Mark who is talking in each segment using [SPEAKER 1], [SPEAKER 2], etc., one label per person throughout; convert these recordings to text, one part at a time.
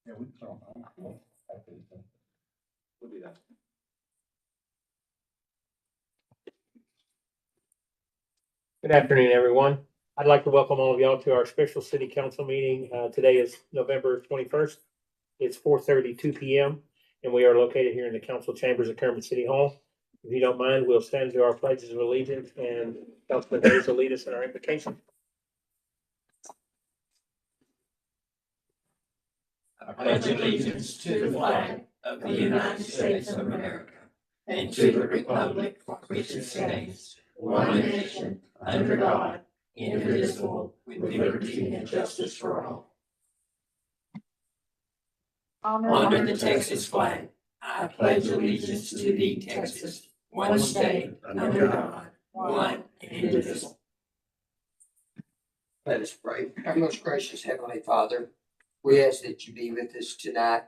[SPEAKER 1] Yeah, we can throw them on.
[SPEAKER 2] We'll do that.
[SPEAKER 3] Good afternoon, everyone. I'd like to welcome all of y'all to our special city council meeting. Today is November 21st. It's 4:32 p.m. and we are located here in the council chambers of Kermit City Hall. If you don't mind, we'll stand to our pledges of allegiance and Councilman Hayes will lead us in our invocation.
[SPEAKER 4] I pledge allegiance to the flag of the United States of America and to the republic for which it stands, one nation, under God, indivisible, with liberty and justice for all. Honor the Texas flag. I pledge allegiance to thee, Texas, one state, under God, one and indivisible.
[SPEAKER 5] Let us pray. Our most gracious Heavenly Father, we ask that you be with us tonight.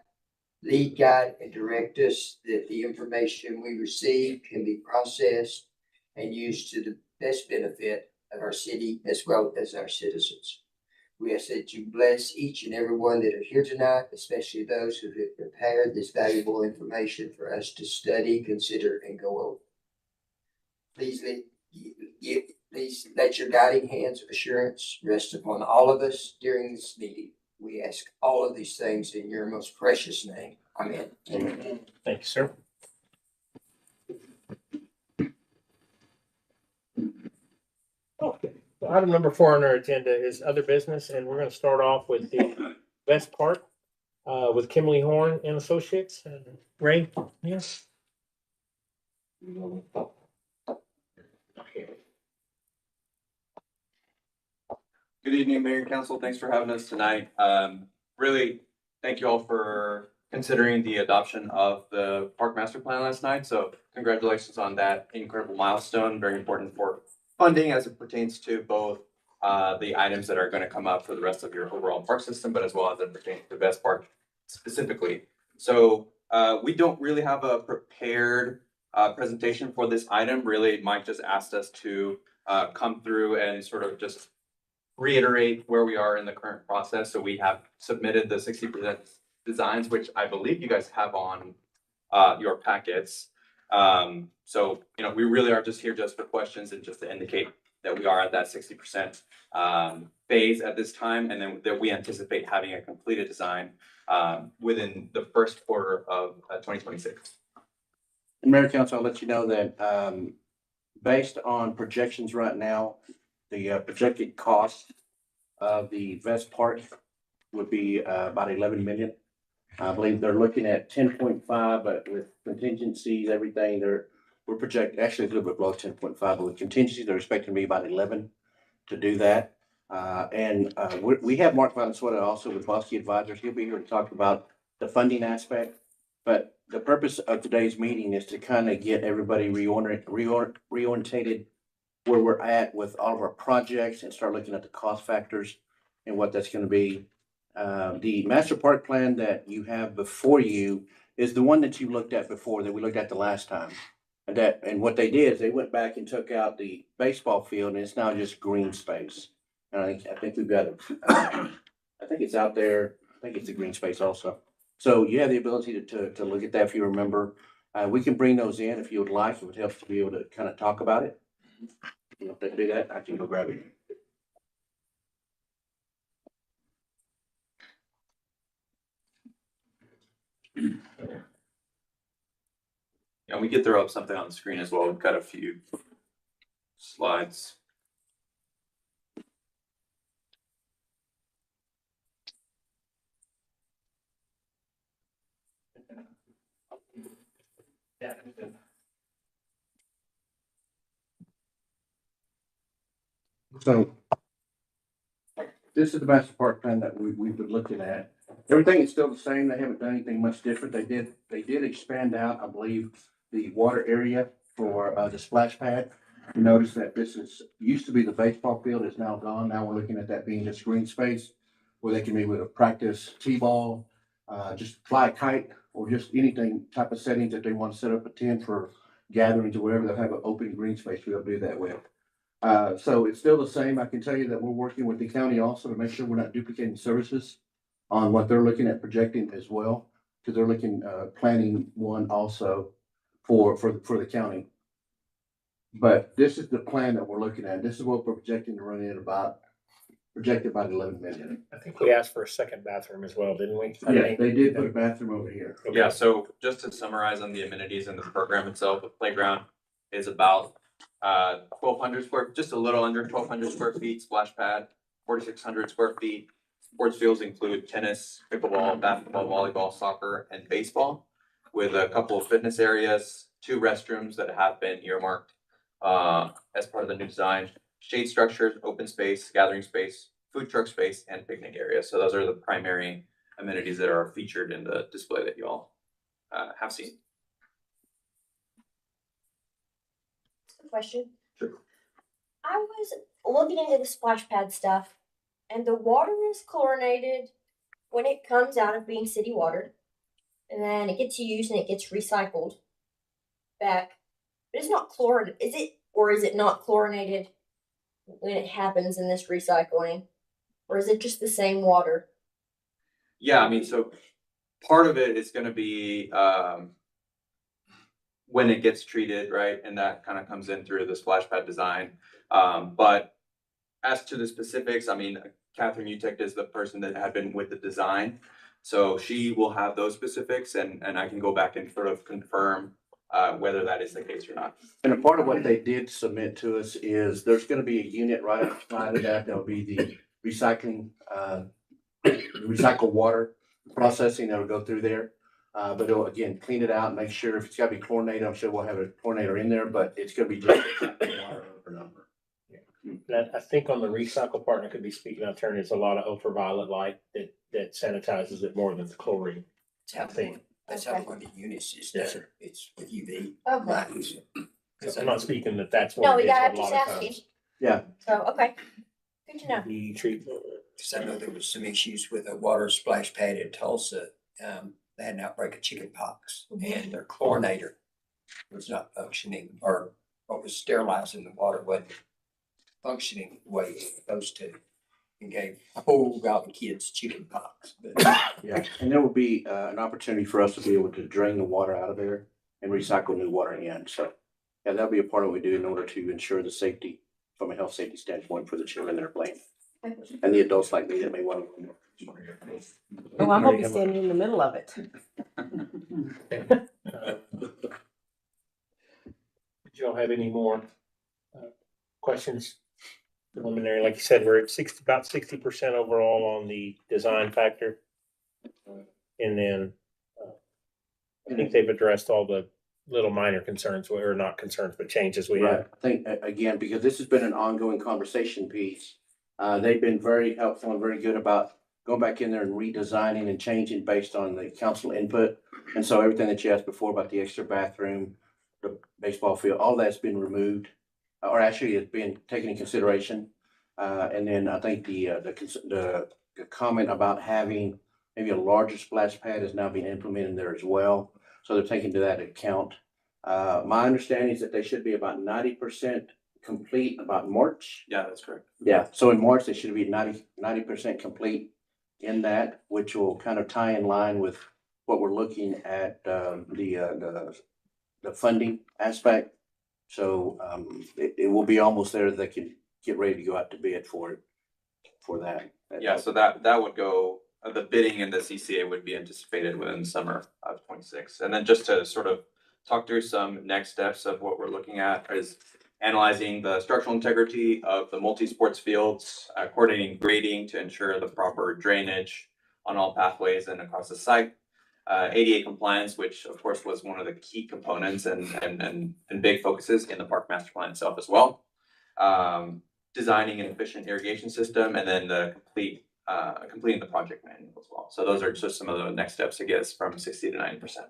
[SPEAKER 5] Lead, guide, and direct us, that the information we receive can be processed and used to the best benefit of our city as well as our citizens. We ask that you bless each and every one that are here tonight, especially those who have prepared this valuable information for us to study, consider, and go over. Please let your guiding hands of assurance rest upon all of us during this meeting. We ask all of these things in your most precious name. Amen.
[SPEAKER 3] Amen. Thank you, sir. Okay. So item number 4 on our agenda is other business, and we're going to start off with the Best Park with Kimley Horn and Associates. Ray, yes.
[SPEAKER 2] Good evening, Mayor and Council. Thanks for having us tonight. Really, thank you all for considering the adoption of the park master plan last night. So congratulations on that incredible milestone, very important for funding as it pertains to both the items that are going to come up for the rest of your overall park system, but as well as it pertains to Best Park specifically. So we don't really have a prepared presentation for this item. Really, Mike just asked us to come through and sort of just reiterate where we are in the current process. So we have submitted the 60% designs, which I believe you guys have on your packets. So, we really are just here just for questions and just to indicate that we are at that 60% phase at this time, and then that we anticipate having a completed design within the first quarter of 2026.
[SPEAKER 1] And Mayor Council, I'll let you know that based on projections right now, the projected cost of the Vest Park would be about 11 million. I believe they're looking at 10.5, but with contingencies, everything, we're projecting actually a little bit below 10.5, but with contingencies, they're expecting to be about 11 to do that. We have Mark Valenzuela also with Bosque Advisors. He'll be here to talk about the funding aspect. But the purpose of today's meeting is to kind of get everybody reorientated where we're at with all of our projects and start looking at the cost factors and what that's going to be. The master park plan that you have before you is the one that you looked at before, that we looked at the last time. And what they did is they went back and took out the baseball field, and it's now just green space. And I think we've got it. I think it's out there. I think it's a green space also. So you have the ability to look at that if you remember. We can bring those in if you would like. It would help to be able to kind of talk about it. If they do that, I can go grab it.
[SPEAKER 2] Yeah, we could throw up something on the screen as well. We've got a few slides.
[SPEAKER 1] So this is the master park plan that we've been looking at. Everything is still the same. They haven't done anything much different. They did expand out, I believe, the water area for the splash pad. You notice that used to be the baseball field, is now gone. Now we're looking at that being just green space where they can be able to practice t-ball, just fly a kite, or just anything type of settings that they want to set up a tent for gatherings or whatever. They'll have an open green space we'll do that with. So it's still the same. I can tell you that we're working with the county also to make sure we're not duplicating services. on what they're looking at projecting as well. Cause they're looking, planning one also for the county. But this is the plan that we're looking at. This is what we're projecting to run in about, projected about 11 million.
[SPEAKER 3] I think we asked for a second bathroom as well, didn't we? I
[SPEAKER 1] Yeah,
[SPEAKER 3] think.
[SPEAKER 1] they did put a bathroom over here.
[SPEAKER 3] Okay.
[SPEAKER 2] Yeah, so just to summarize on the amenities and the program itself, the playground is about 1,200 square, just a little under 1,200 square feet, splash pad, 4,600 square feet. Sports fields include tennis, pickleball, basketball, volleyball, soccer, and baseball, with a couple of fitness areas, 2 restrooms that have been earmarked as part of the new design, shade structures, open space, gathering space, food truck space, and picnic areas. So those are the primary amenities that are featured in the display that you all have seen.
[SPEAKER 6] Question.
[SPEAKER 2] Sure.
[SPEAKER 6] I was looking into the splash pad stuff, and the water is chlorinated when it comes out of being city water, and then it gets used and it gets recycled back. But it's not chlorinated, is it, or is it not chlorinated when it happens in this recycling, or is it just the same water?
[SPEAKER 2] Yeah, I mean, so part of it is gonna be when it gets treated, right? And that kind of comes in through the splash pad design. But as to the specifics, I mean, Catherine Utecht is the person that had been with the design. So she will have those specifics and I can go back and sort of confirm whether that is the case or not.
[SPEAKER 1] And a part of what they did submit to us is there's gonna be a unit right outside of that. There'll be the recycling, recycled water processing that'll go through there. But it'll again, clean it out, make sure if it's gotta be chlorinated, I'm sure we'll have a chlorinator in there, but it's gonna be just water over number.
[SPEAKER 3] And I think on the recycle part, I could be speaking out of turn, there's a lot of ultraviolet light that sanitizes it more than the chlorine.
[SPEAKER 5] That's how one of the units is
[SPEAKER 3] Yes,
[SPEAKER 5] done.
[SPEAKER 3] sir.
[SPEAKER 5] It's with UV.
[SPEAKER 6] Okay.
[SPEAKER 5] lights.
[SPEAKER 3] I'm not speaking that that's
[SPEAKER 6] No,
[SPEAKER 3] what it is
[SPEAKER 6] yeah,
[SPEAKER 3] a
[SPEAKER 6] I'm
[SPEAKER 3] lot
[SPEAKER 6] just
[SPEAKER 3] of
[SPEAKER 6] asking.
[SPEAKER 3] times.
[SPEAKER 1] Yeah.
[SPEAKER 6] So, okay. Good to know.
[SPEAKER 3] The treatment.
[SPEAKER 5] Cause I know there was some issues with a water splash pad in Tulsa. They had an outbreak of chicken pox and their chlorinator was not functioning, or what was sterilizing the water wasn't functioning the way it was supposed to. And gave a whole lot of kids chicken pox, but
[SPEAKER 1] Yeah, and there will be an opportunity for us to be able to drain the water out of there and recycle new water in. So, yeah, that'll be a part of what we do in order to ensure the safety from a health safety standpoint for the children that are playing. And the adults like me that may want to.
[SPEAKER 7] Oh, I hope you're standing in the middle of it.
[SPEAKER 3] Did y'all have any more questions? Preliminary, like you said, we're at about 60% overall on the design factor. And then I think they've addressed all the little minor concerns, or not concerns, but changes we
[SPEAKER 1] Right,
[SPEAKER 3] had.
[SPEAKER 1] I think, again, because this has been an ongoing conversation piece, they've been very helpful and very good about going back in there and redesigning and changing based on the council input. And so everything that you asked before about the extra bathroom, the baseball field, all that's been removed, or actually it's been taken into consideration. And then I think the comment about having maybe a larger splash pad is now being implemented there as well. So they're taking to that account. My understanding is that they should be about 90% complete about March.
[SPEAKER 2] Yeah, that's correct.
[SPEAKER 1] Yeah, so in March, they should be 90% complete in that, which will kind of tie in line with what we're looking at, the funding aspect. So, it will be almost there. They can get ready to go out to bid for it, for that.
[SPEAKER 2] Yeah, so that would go, the bidding and the CCA would be anticipated within the summer of 26. And then just to sort of talk through some next steps of what we're looking at is analyzing the structural integrity of the multi-sports fields, coordinating grading to ensure the proper drainage on all pathways and across the site. ADA compliance, which of course was one of the key components and big focuses in the park master plan itself as well. Designing an efficient irrigation system, and then the completing the project manual as well. So those are just some of the next steps to get us from 60 to 90%.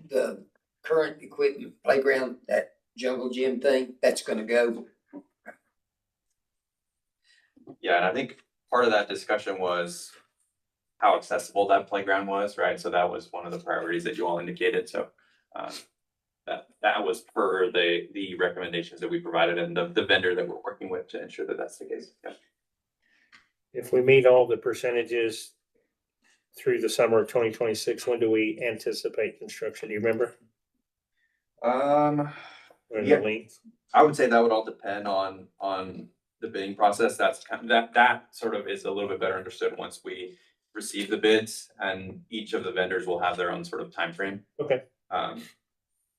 [SPEAKER 5] the current equipment playground, that jungle gym thing, that's gonna go.
[SPEAKER 2] Yeah, and I think part of that discussion was how accessible that playground was, right? So that was one of the priorities that you all indicated. So that was per the recommendations that we provided and the vendor that we're working with to ensure that that's the case. Yeah.
[SPEAKER 3] If we meet all the percentages, through the summer of 2026. When do we anticipate construction? Do you remember? Or the
[SPEAKER 2] Yeah.
[SPEAKER 3] length?
[SPEAKER 2] I would say that would all depend on the bidding process. That's kind of, that sort of is a little bit better understood once we receive the bids, and each of the vendors will have their own sort of timeframe.
[SPEAKER 3] Okay.
[SPEAKER 2] Um,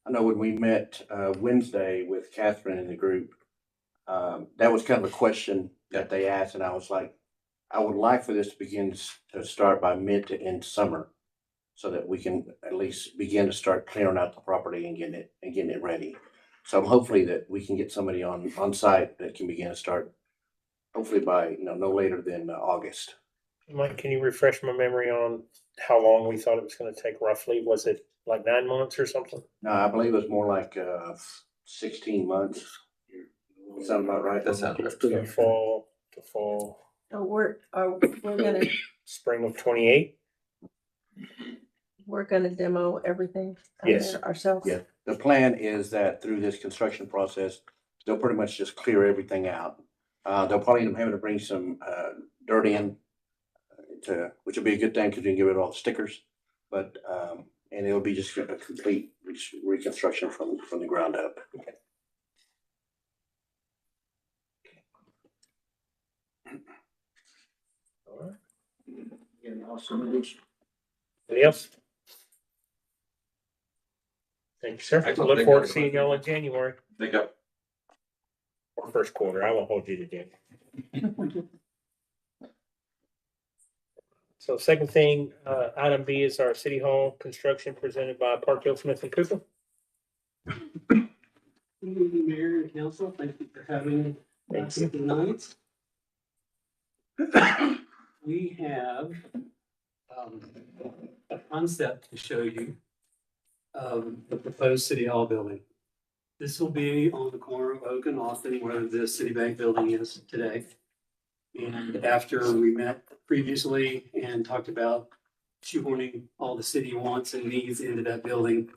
[SPEAKER 1] I know when we met Wednesday with Catherine and the group, that was kind of a question that they asked, and I was like, I would like for this to begin to start by mid to end summer, so that we can at least begin to start clearing out the property and getting it ready. So hopefully that we can get somebody on site that can begin to start, hopefully by, no later than August.
[SPEAKER 3] Mike, can you refresh my memory on how long we thought it was gonna take roughly? Was it like 9 months or something?
[SPEAKER 1] No, I believe it was more like 16 months. Sound about right?
[SPEAKER 2] That sounds right.
[SPEAKER 3] To fall,
[SPEAKER 7] Oh, we're
[SPEAKER 3] spring of 28?
[SPEAKER 7] gonna demo everything out
[SPEAKER 3] Yes.
[SPEAKER 7] there ourselves.
[SPEAKER 1] Yeah. The plan is that through this construction process, they'll pretty much just clear everything out. They'll probably end up having to bring some dirt in which will be a good thing because we can get rid of all the stickers. But and it'll be just a complete reconstruction from the ground up.
[SPEAKER 3] All right. Anything else? Thank you, sir.
[SPEAKER 2] Excellent.
[SPEAKER 3] Look
[SPEAKER 2] Thank
[SPEAKER 3] forward
[SPEAKER 2] you.
[SPEAKER 3] to seeing y'all in January
[SPEAKER 2] Thank you.
[SPEAKER 3] or first quarter. I won't hold you to January. So second thing, item B is our city hall construction presented by Parkhill Smith and Cooper.
[SPEAKER 8] Good evening, Mayor and Council. Thank you for having us tonight. We have a concept to show you of the proposed City Hall building. This will be on the corner of Oak and Austin where the Citibank building is today. And after we met previously and talked about shoehorning all the city wants and needs into that building,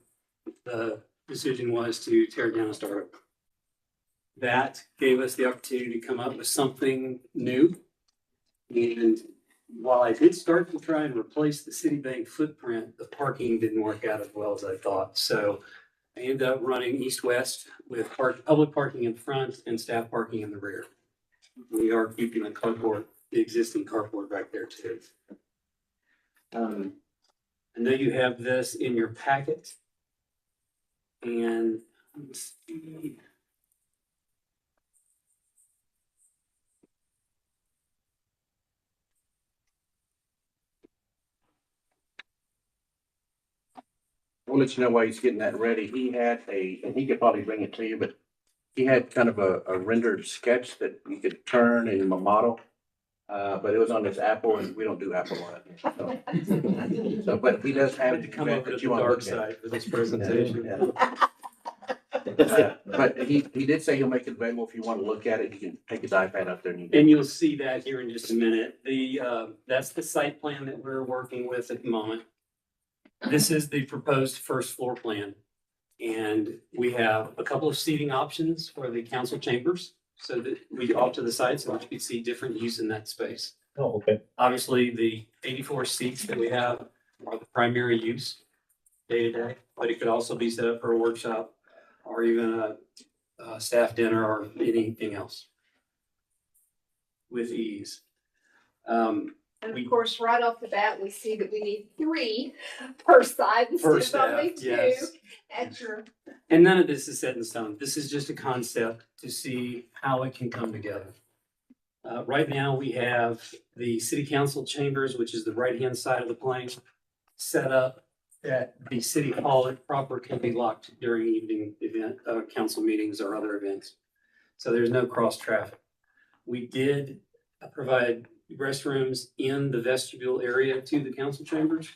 [SPEAKER 8] the decision was to tear it down and start over. That gave us the opportunity to come up with something new. And while I did start to try and replace the Citibank footprint, the parking didn't work out as well as I thought. So I ended up running east-west with public parking in front and staff parking in the rear. We are keeping the existing carport back there too. I know you have this in your packet. And let's see.
[SPEAKER 1] We'll let you know while he's getting that ready. He had and he could probably bring it to you, but he had kind of a rendered sketch that you could turn in a model. But it was on this Apple, and we don't do Apple on it. So, but he does have
[SPEAKER 8] Had to come over to
[SPEAKER 1] that
[SPEAKER 8] the
[SPEAKER 1] you want to
[SPEAKER 8] dark
[SPEAKER 1] look at.
[SPEAKER 8] side for this presentation.
[SPEAKER 1] But he did say he'll make it available if you want to look at it. You can take his iPad up there and
[SPEAKER 8] And you'll see that here in just a minute. That's the site plan that we're working with at the moment. This is the proposed first floor plan. And we have a couple of seating options for the council chambers so that we off to the side so that you can see different use in that space.
[SPEAKER 3] Oh, okay.
[SPEAKER 8] Obviously, the 84 seats that we have are the primary use day to day, but it could also be set up for a workshop or even a staff dinner or anything else with ease.
[SPEAKER 9] And of course, right off the bat, we see that we need 3 per side
[SPEAKER 8] Per
[SPEAKER 9] instead of only
[SPEAKER 8] staff,
[SPEAKER 9] 2
[SPEAKER 8] yes.
[SPEAKER 9] at your.
[SPEAKER 8] And none of this is set in stone. This is just a concept to see how it can come together. Right now, we have the city council chambers, which is the right-hand side of the plane, set up that the city hall proper can be locked during evening council meetings or other events. So there's no cross traffic. We did provide restrooms in the vestibule area to the council chambers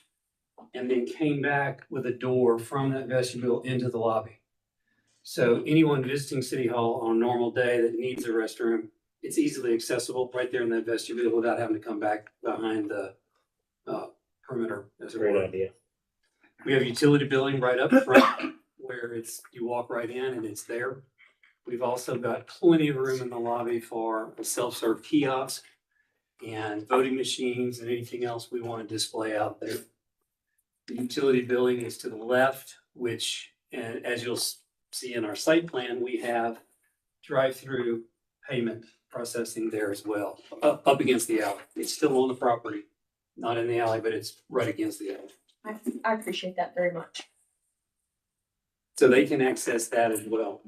[SPEAKER 8] and then came back with a door from that vestibule into the lobby. So anyone visiting City Hall on a normal day that needs a restroom, it's easily accessible right there in that vestibule without having to come back behind the perimeter, as it
[SPEAKER 3] Great
[SPEAKER 8] were.
[SPEAKER 3] idea.
[SPEAKER 8] We have utility billing right up front where you walk right in and it's there. We've also got plenty of room in the lobby for a self-serve kiosk and voting machines and anything else we want to display out there. The utility building is to the left, which, and as you'll see in our site plan, we have drive-through payment processing there as well, up against the alley. It's still on the property, not in the alley, but it's right against the alley.
[SPEAKER 6] I appreciate that very much.
[SPEAKER 8] So they can access that as well.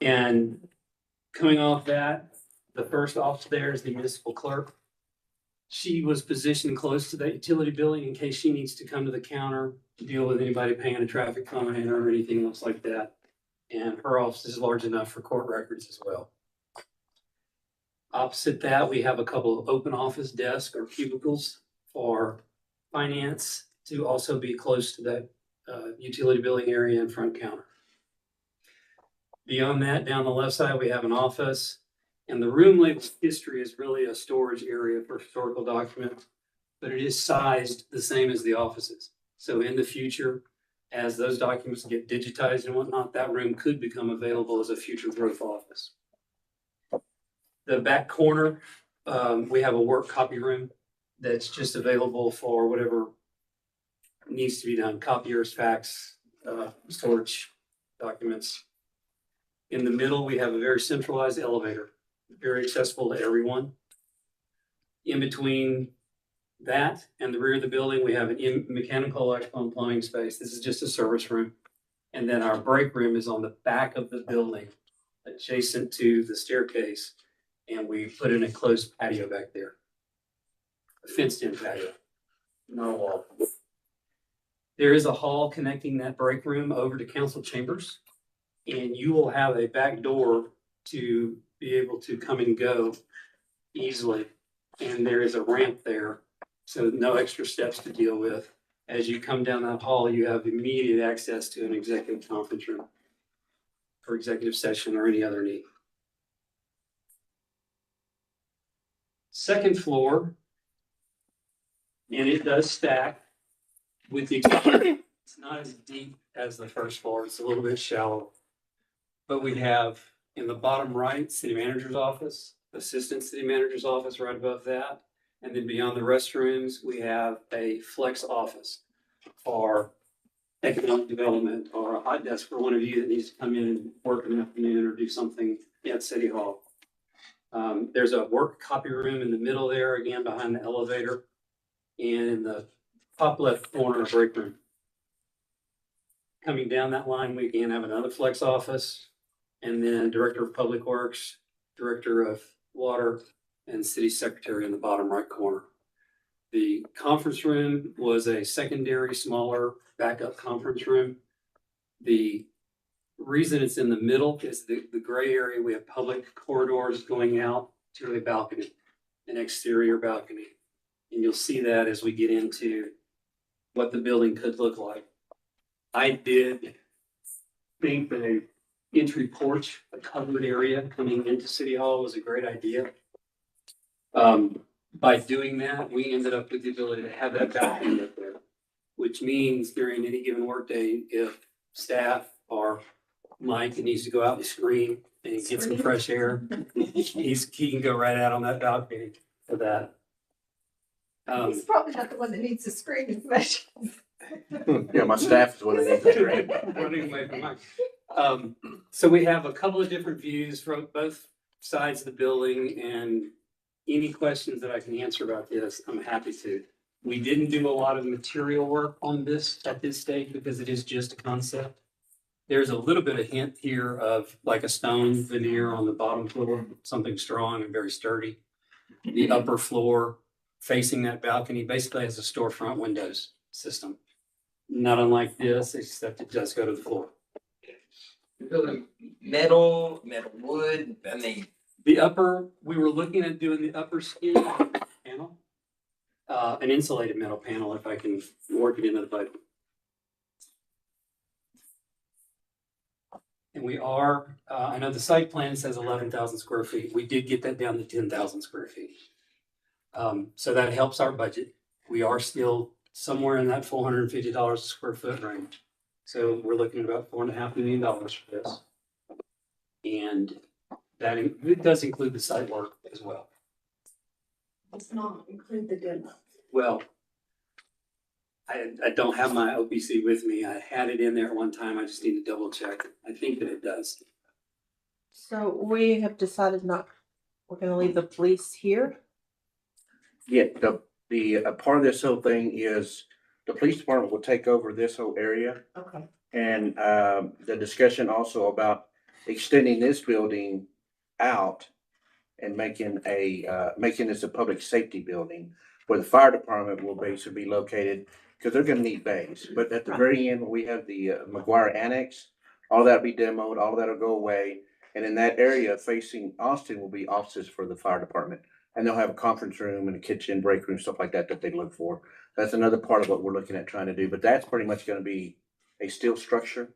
[SPEAKER 8] And coming off that, the first office there is the municipal clerk. She was positioned close to the utility building in case she needs to come to the counter to deal with anybody paying a traffic fine or anything else like that. And her office is large enough for court records as well. Opposite that, we have a couple of open office desks or cubicles for finance to also be close to that utility building area and front counter. Beyond that, down the left side, we have an office, and the room labeled history is really a storage area for historical documents, but it is sized the same as the offices. So in the future, as those documents get digitized and whatnot, that room could become available as a future growth office. The back corner, we have a work copy room that's just available for whatever needs to be done, copiers, fax, storage documents. In the middle, we have a very centralized elevator, very accessible to everyone. In between that and the rear of the building, we have a mechanical, electrical, and plumbing space. This is just a service room. And then our break room is on the back of the building, adjacent to the staircase. And we put in a closed patio back there, a fenced-in patio, not a wall. There is a hall connecting that break room over to council chambers, and you will have a back door to be able to come and go easily. And there is a ramp there, so no extra steps to deal with. As you come down that hall, you have immediate access to an executive conference room for executive session or any other need. Second floor, and it does stack with the, it's not as deep as the first floor, it's a little bit shallow. But we have in the bottom right, city manager's office, assistant city manager's office right above that. And then beyond the restrooms, we have a flex office for economic development or a hot desk for one of you that needs to come in and work in the afternoon or do something at City Hall. There's a work copy room in the middle there, again, behind the elevator. And in the top left corner, a break room. Coming down that line, we again have another flex office, and then Director of Public Works, Director of Water, and City Secretary in the bottom right corner. The conference room was a secondary, smaller backup conference room. The reason it's in the middle is the gray area. We have public corridors going out to a balcony, an exterior balcony. And you'll see that as we get into what the building could look like. I did think that an entry porch, a covered area coming into City Hall was a great idea. By doing that, we ended up with the ability to have that balcony up there, which means during any given workday, if staff or Mike needs to go out and scream and get some fresh air, he can go right out on that balcony for that.
[SPEAKER 9] He's probably not the one that needs to scream as much.
[SPEAKER 1] Yeah, my staff is what it is.
[SPEAKER 8] Running away from Mike. So we have a couple of different views from both sides of the building, and any questions that I can answer about this, I'm happy to. We didn't do a lot of material work on this at this stage because it is just a concept. There's a little bit of hint here of like a stone veneer on the bottom floor, something strong and very sturdy. The upper floor facing that balcony basically has a storefront windows system. Not unlike this, except it does go to the floor.
[SPEAKER 5] Building metal wood, I mean.
[SPEAKER 8] The upper, we were looking at doing the upper skin panel, an insulated metal panel, if I can work it into the budget. And we are, I know the site plan says 11,000 square feet. We did get that down to 10,000 square feet. So that helps our budget. We are still somewhere in that $450 a square foot range. So we're looking at about $4.5 million for this. And that it does include the site work as well.
[SPEAKER 9] does not include the demo.
[SPEAKER 8] Well, I don't have my OPC with me. I had it in there at one time. I just need to double check. I think that it does.
[SPEAKER 7] So we have decided we're gonna leave the police here.
[SPEAKER 1] Yeah, the part of this whole thing is the police department will take over this whole area.
[SPEAKER 7] Okay.
[SPEAKER 1] And the discussion also about extending this building out and making this a public safety building where the fire department will basically be located, because they're gonna need bays. But at the very end, when we have the McGuire Annex, all that'll be demoed, all that'll go away. And in that area facing Austin will be offices for the fire department. And they'll have a conference room and a kitchen, break room, stuff like that they look for. That's another part of what we're looking at trying to do, but that's pretty much gonna be a steel structure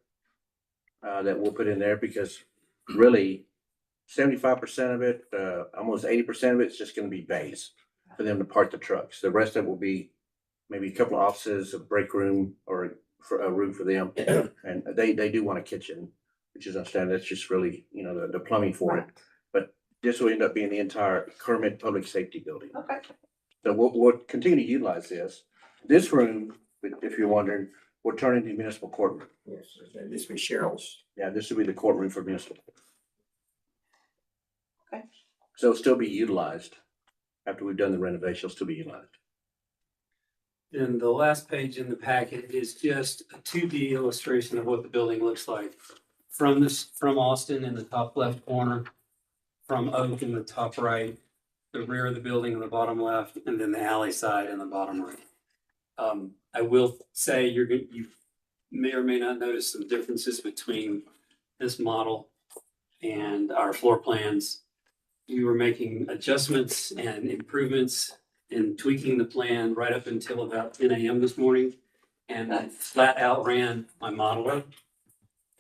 [SPEAKER 1] that we'll put in there, because really 75% of it, almost 80% of it's just gonna be bays for them to park the trucks. The rest of it will be maybe a couple of offices, a break room, or for a room for them. And they do want a kitchen, which is understandable. That's just really, the plumbing for it. But this will end up being the entire Kermit Public Safety Building.
[SPEAKER 7] Okay.
[SPEAKER 1] So we'll continue to utilize this. This room, if you're wondering, will turn into municipal courtroom.
[SPEAKER 5] Yes, this was Cheryl's.
[SPEAKER 1] Yeah, this will be the courtroom for municipal.
[SPEAKER 7] Okay.
[SPEAKER 1] So it'll still be utilized. After we've done the renovation, it'll still be utilized.
[SPEAKER 8] And the last page in the packet is just a 2D illustration of what the building looks like. From Austin in the top left corner, from Oak in the top right, the rear of the building in the bottom left, and then the alley side in the bottom right. I will say you may or may not notice some differences between this model and our floor plans. We were making adjustments and improvements and tweaking the plan right up until about 10 a.m. this morning. And I flat out ran my modeler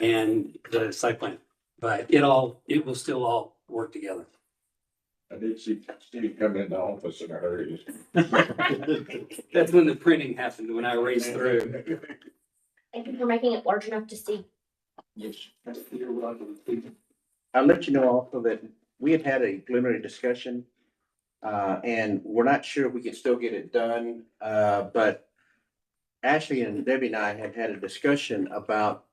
[SPEAKER 8] and the site plan, but it will still all work together.
[SPEAKER 10] I did see Steve come in the office in a hurry.
[SPEAKER 8] That's when the printing happened, when I raced through.
[SPEAKER 6] Thank you for making it large enough to see.
[SPEAKER 8] Yes. You're welcome.
[SPEAKER 1] I'll let you know also that we had a preliminary discussion, and we're not sure if we can still get it done. But Ashley and Debbie and I had a discussion about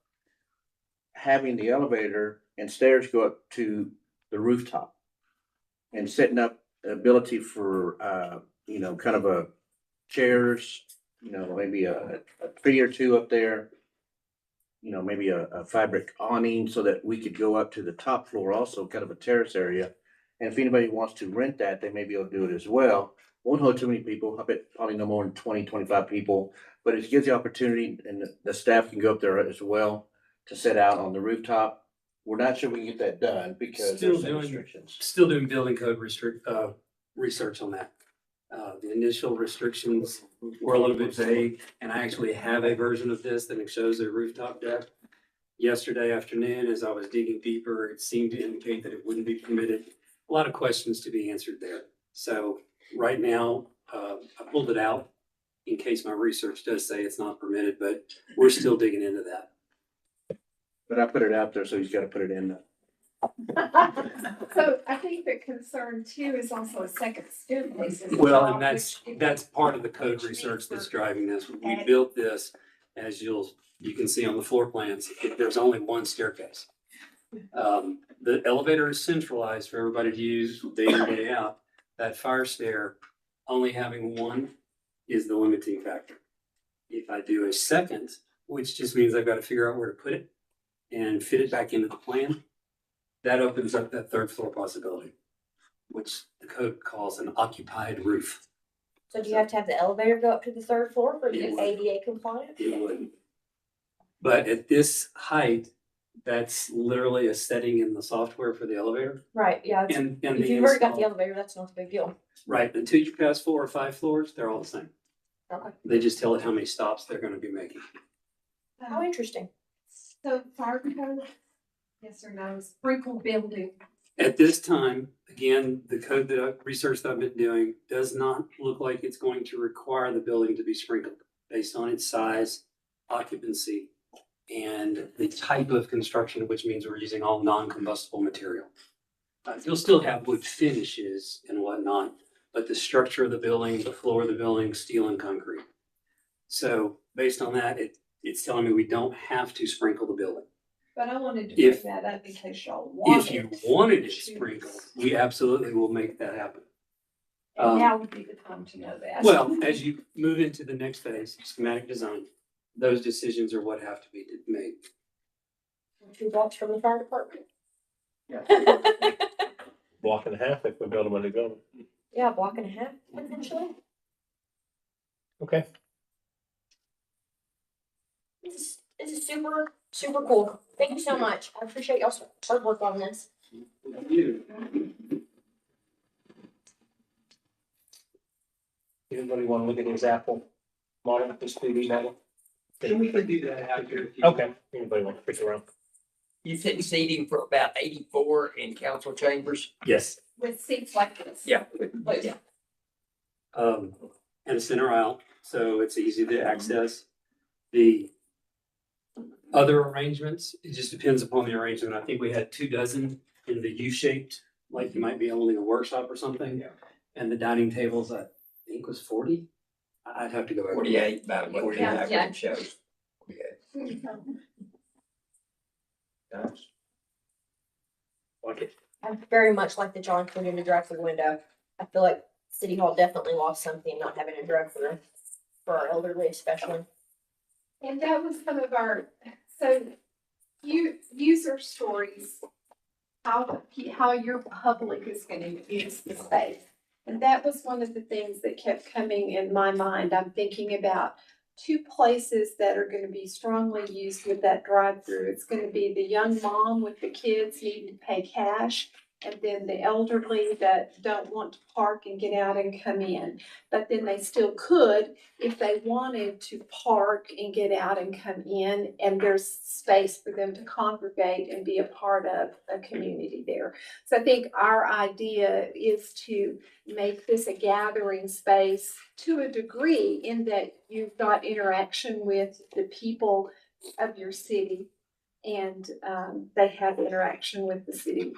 [SPEAKER 1] having the elevator and stairs go up to the rooftop and setting up the ability for, kind of a chairs, maybe a tree or two up there. Maybe a fabric awning so that we could go up to the top floor, also kind of a terrace area. And if anybody wants to rent that, they may be able to do it as well. Won't hold too many people. I bet probably no more than 20, 25 people, but it gives the opportunity, and the staff can go up there as well to sit out on the rooftop. We're not sure we can get that done because
[SPEAKER 8] Still
[SPEAKER 1] there's some
[SPEAKER 8] doing-
[SPEAKER 1] restrictions.
[SPEAKER 8] Still doing building code research on that. The initial restrictions were a little bit vague, and I actually have a version of this that shows a rooftop deck. Yesterday afternoon, as I was digging deeper, it seemed to indicate that it wouldn't be permitted. A lot of questions to be answered there. So right now, I pulled it out in case my research does say it's not permitted, but we're still digging into that.
[SPEAKER 1] But I put it out there, so he's got to put it in.
[SPEAKER 9] So I think the concern too is also a second staircase. as
[SPEAKER 8] Well, and that's
[SPEAKER 9] which-
[SPEAKER 8] part of the code research that's driving this. We built this, as you can see on the floor plans, there's only one staircase. The elevator is centralized for everybody to use day in, day out. That fire stair, only having one is the limiting factor. If I do a second, which just means I've got to figure out where to put it and fit it back into the plan, that opens up that third floor possibility, which the code calls an occupied roof.
[SPEAKER 6] So do you have to have the elevator go up to the third floor for
[SPEAKER 8] It
[SPEAKER 6] the
[SPEAKER 8] would.
[SPEAKER 6] ADA compliant?
[SPEAKER 8] It wouldn't. But at this height, that's literally a setting in the software for the elevator.
[SPEAKER 6] Right, yeah. it's-
[SPEAKER 8] And
[SPEAKER 6] If
[SPEAKER 8] the
[SPEAKER 6] you've already got the
[SPEAKER 8] install,
[SPEAKER 6] elevator, that's not a big deal.
[SPEAKER 8] right, until you pass 4 or 5 floors, they're all the same.
[SPEAKER 6] Okay.
[SPEAKER 8] They just tell it how many stops they're gonna be making.
[SPEAKER 6] How interesting.
[SPEAKER 9] So fire code, yes or no, sprinkle building.
[SPEAKER 8] At this time, again, the code research that I've been doing does not look like it's going to require the building to be sprinkled based on its size, occupancy, and the type of construction, which means we're using all non-combustible material. You'll still have wood finishes and whatnot, but the structure of the building, the floor of the building, steel and concrete. So based on that, it's telling me we don't have to sprinkle the building.
[SPEAKER 9] But I wanted to bring
[SPEAKER 8] If-
[SPEAKER 9] that up in case y'all wanted.
[SPEAKER 8] If you wanted it
[SPEAKER 9] to.
[SPEAKER 8] sprinkled, we absolutely will make that happen.
[SPEAKER 9] And now would be the time to know that.
[SPEAKER 8] Well, as you move into the next phase, schematic design, those decisions are what have to be made.
[SPEAKER 6] 2 blocks from the fire department.
[SPEAKER 3] Block and a half if we build them when they build them.
[SPEAKER 6] Yeah, a block and a half, potentially.
[SPEAKER 3] Okay.
[SPEAKER 6] This is super, super cool. Thank you so much. I appreciate y'all's hard work on this.
[SPEAKER 3] Anybody want to look at his Apple model, this 3D model?
[SPEAKER 8] And we can do that after.
[SPEAKER 3] Okay. Anybody want to pick around?
[SPEAKER 5] You said seating for about 84 in council chambers?
[SPEAKER 3] Yes.
[SPEAKER 9] With seats like this.
[SPEAKER 5] Yeah.
[SPEAKER 9] Yeah.
[SPEAKER 8] And a center aisle, so it's easy to access. The other arrangements, it just depends upon the arrangement. I think we had 24 in the U-shaped, like you might be holding a workshop or something.
[SPEAKER 5] Yeah.
[SPEAKER 8] And the dining tables, I think was 40. I'd have to go back.
[SPEAKER 5] 48, about what the
[SPEAKER 9] Yeah.
[SPEAKER 5] average shows. Yeah.
[SPEAKER 3] Like it.
[SPEAKER 6] I very much like that y'all included a drive-through window. I feel like City Hall definitely lost something not having a drive-through for our elderly especially.
[SPEAKER 9] And that was some of our, so user stories, how your public is gonna use the space. And that was one of the things that kept coming in my mind. I'm thinking about 2 places that are gonna be strongly used with that drive-through. It's gonna be the young mom with the kids needing to pay cash, and then the elderly that don't want to park and get out and come in. But then they still could if they wanted to park and get out and come in, and there's space for them to congregate and be a part of a community there. So I think our idea is to make this a gathering space to a degree in that you've got interaction with the people of your city, and they have interaction with the city.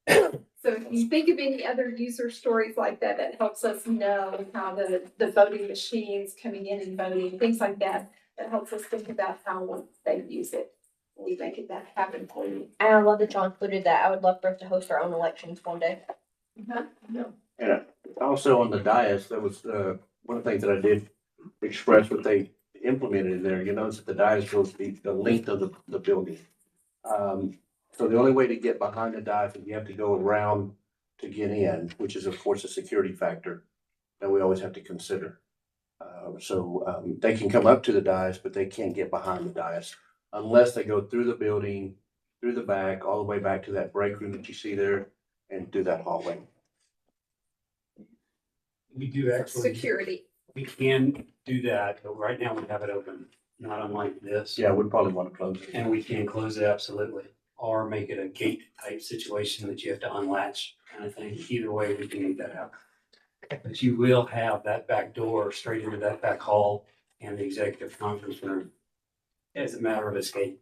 [SPEAKER 9] So if you think of any other user stories like that, that helps us know how the voting machines coming in and voting, things like that, that helps us think about how they use it. We make it that happen for you.
[SPEAKER 6] And I love that y'all included that. I would love for us to host our own elections one day.
[SPEAKER 1] And also on the dais, that was, one of the things that I did express what they implemented in there. You notice that the dais goes the length of the building. So the only way to get behind the dais is you have to go around to get in, which is of course a security factor that we always have to consider. They can come up to the dais, but they can't get behind the dais unless they go through the building, through the back, all the way back to that break room that you see there and through that hallway.
[SPEAKER 8] We do actually,
[SPEAKER 9] Security.
[SPEAKER 8] we can do that, but right now we have it open, not unlike this.
[SPEAKER 1] Yeah, we'd probably want to close it.
[SPEAKER 8] And we can close it absolutely, or make it a gate type situation that you have to unlatch kind of thing. Either way, we can make that happen. But you will have that back door straight into that back hall and the executive conference room as a matter of escape.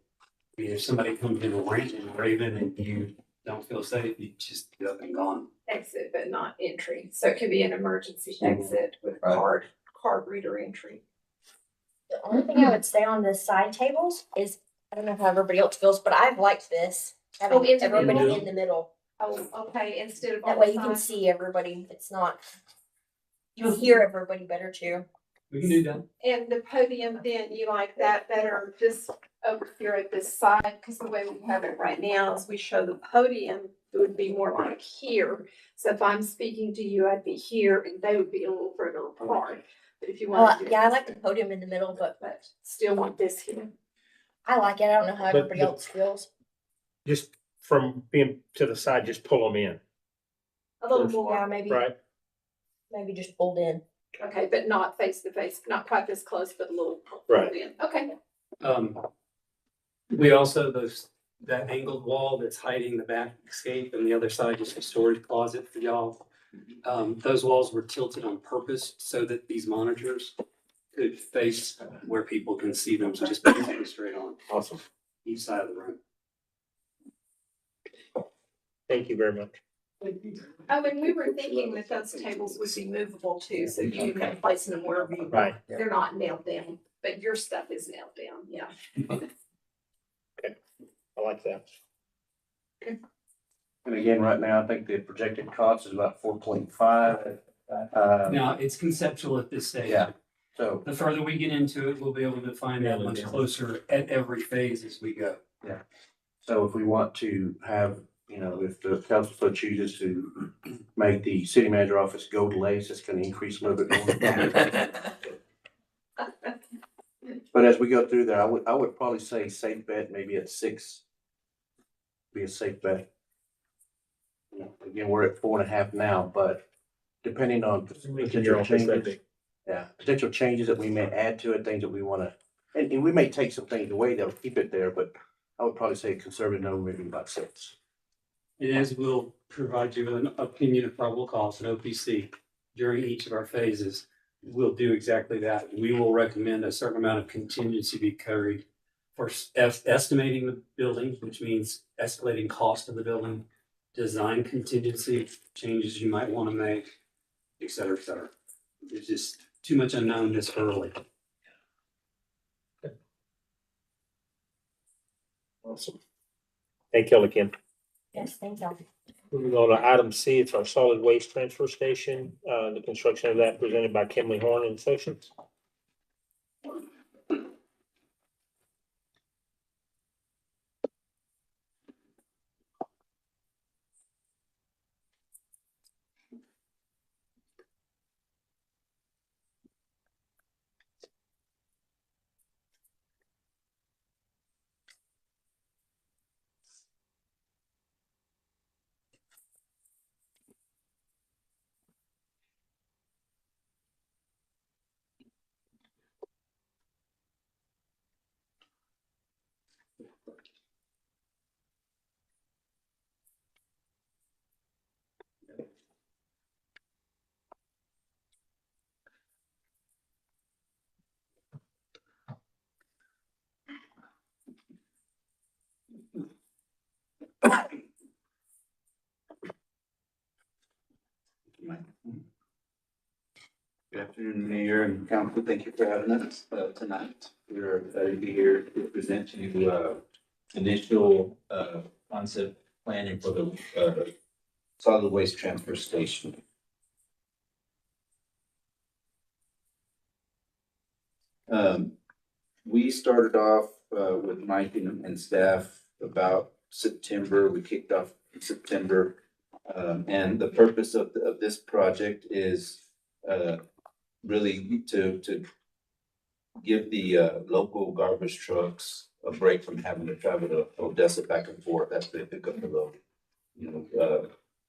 [SPEAKER 8] I mean, if somebody comes in a rant and raving and you don't feel safe, you just get up and gone.
[SPEAKER 9] Exit, but not entry. So it could be an emergency exit with
[SPEAKER 5] Right.
[SPEAKER 9] card reader entry.
[SPEAKER 6] The only thing I would say on the side tables is, I don't know how everybody else feels, but I've liked this.
[SPEAKER 9] Oh,
[SPEAKER 6] Having
[SPEAKER 9] in the
[SPEAKER 6] everybody
[SPEAKER 8] middle?
[SPEAKER 6] in the middle.
[SPEAKER 9] Oh, okay, instead of
[SPEAKER 6] That
[SPEAKER 9] on
[SPEAKER 6] way
[SPEAKER 9] the
[SPEAKER 6] you can
[SPEAKER 9] side.
[SPEAKER 6] see everybody. It's not, you hear everybody better too.
[SPEAKER 8] We can do that.
[SPEAKER 9] And the podium, then you like that better just over here at this side, because the way we have it right now is we show the podium, it would be more like here. So if I'm speaking to you, I'd be here and they would be a little further apart. But if you want to.
[SPEAKER 6] Yeah, I like the podium in the middle, but
[SPEAKER 9] But still want this here.
[SPEAKER 6] I like it. I don't know how
[SPEAKER 3] But
[SPEAKER 6] everybody
[SPEAKER 3] the-
[SPEAKER 6] else feels.
[SPEAKER 3] Just from being to the side, just pull them in,
[SPEAKER 9] A little
[SPEAKER 6] Yeah,
[SPEAKER 9] more,
[SPEAKER 6] maybe just pulled in.
[SPEAKER 9] okay, but not face to face, not quite this close, but a little.
[SPEAKER 3] Right.
[SPEAKER 9] in. Okay.
[SPEAKER 8] We also, that angled wall that's hiding the back escape and the other side just a storage closet for y'all. Those walls were tilted on purpose so that these monitors could face where people can see them, so just basically straight on
[SPEAKER 3] awesome,
[SPEAKER 8] each side of the room.
[SPEAKER 3] thank you very much.
[SPEAKER 9] Oh, and we were thinking that those tables would be movable too, so you can place them wherever you want.
[SPEAKER 3] Right.
[SPEAKER 9] They're not nailed down, but your stuff is nailed down, yeah.
[SPEAKER 3] I like that.
[SPEAKER 1] And again, right now, I think the projected cost is about 4.5.
[SPEAKER 8] Now, it's conceptual at this stage.
[SPEAKER 1] Yeah. So,
[SPEAKER 8] The further we get into it, we'll be able to find out much closer at every phase as we go.
[SPEAKER 1] so if we want to have, you know, if the council so chooses to make the city manager office gold lace, it's gonna increase a little bit more. But as we go through there, I would probably say safe bet maybe at 6. Be a safe bet. You know, again, we're at 4.5 now, but depending on potential changes. Yeah, potential changes that we may add to it, things that we wanna, and we may take some things away that'll keep it there, but I would probably say conservative number, maybe about 6.
[SPEAKER 8] And as we'll provide you with an opinion of probable cost, an OPC, during each of our phases, we'll do exactly that. We will recommend a certain amount of contingency be carried for estimating the building, which means escalating cost of the building, design contingency, changes you might want to make, et cetera, et cetera. There's just too much unknown this early.
[SPEAKER 3] Awesome. Thank you, Kim.
[SPEAKER 6] Yes, thank you.
[SPEAKER 3] Moving on to item C, it's our solid waste transfer station, the construction of that presented by Kimley Horn and Associates.
[SPEAKER 11] Good afternoon, Mayor and Council. Thank you for having us tonight. We're excited to be here to present to you initial concept planning for the solid waste transfer station. We started off with Mike and staff about September. We kicked off in September. And the purpose of this project is really to give the local garbage trucks a break from having to travel to Odessa back and forth as they pick up the load. You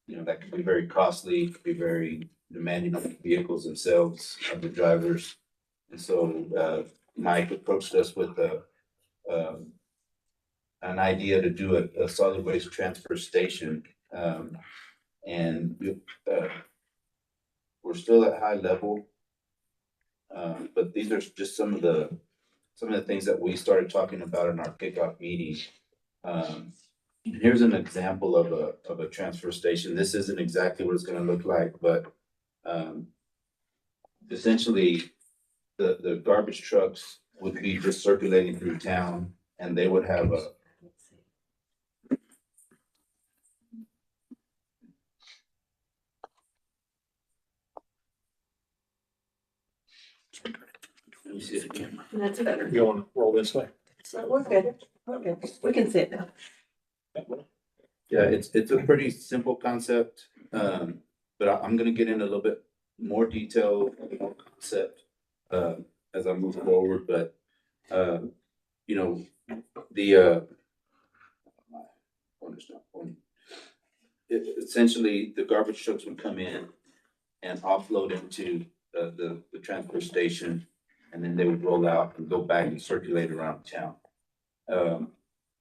[SPEAKER 11] know, that could be very costly, could be very demanding on the vehicles themselves, of the drivers. And so Mike approached us with an idea to do a solid waste transfer station. And we're still at high level. But these are just some of the things that we started talking about in our kickoff meeting. Here's an example of a transfer station. This isn't exactly what it's gonna look like, but essentially the garbage trucks would be just circulating through town, and they would have a let me see it again.
[SPEAKER 7] That's better.
[SPEAKER 3] You want to roll this way?
[SPEAKER 7] So we're good. We're good. We can sit now.
[SPEAKER 11] Yeah, it's a pretty simple concept, but I'm gonna get into a little bit more detail on concept as I move forward. But you know, essentially the garbage trucks would come in and offload into the transfer station, and then they would roll out and go back and circulate around town.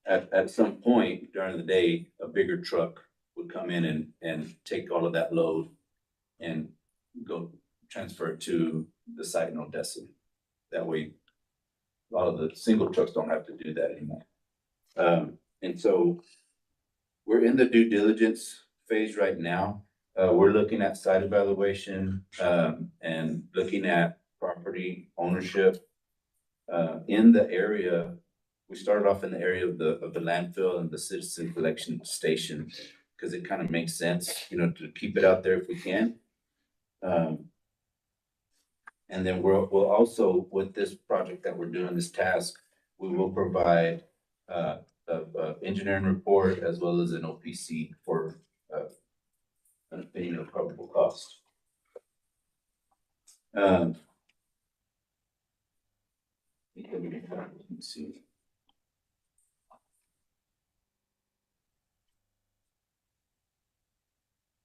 [SPEAKER 11] At some point during the day, a bigger truck would come in and take all of that load and go transfer it to the site in Odessa. That way, a lot of the single trucks don't have to do that anymore. And so we're in the due diligence phase right now. We're looking at site evaluation, and looking at property ownership. In the area, we started off in the area of the landfill and the citizen collection station. Cause it kind of makes sense, you know, to keep it out there if we can. And then we'll also, with this project that we're doing, this task, we will provide a engineering report as well as an OPC for an opinion of probable cost. Let me see.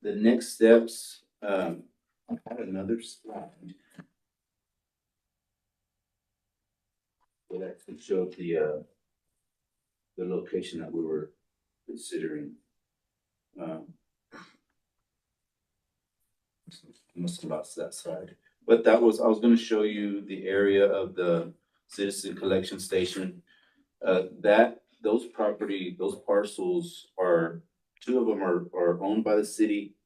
[SPEAKER 11] The next steps, I had another slide. That actually showed the location that we were considering. Must have lost that slide, but I was gonna show you the area of the citizen collection station. Those parcels are, two of them are owned by the city,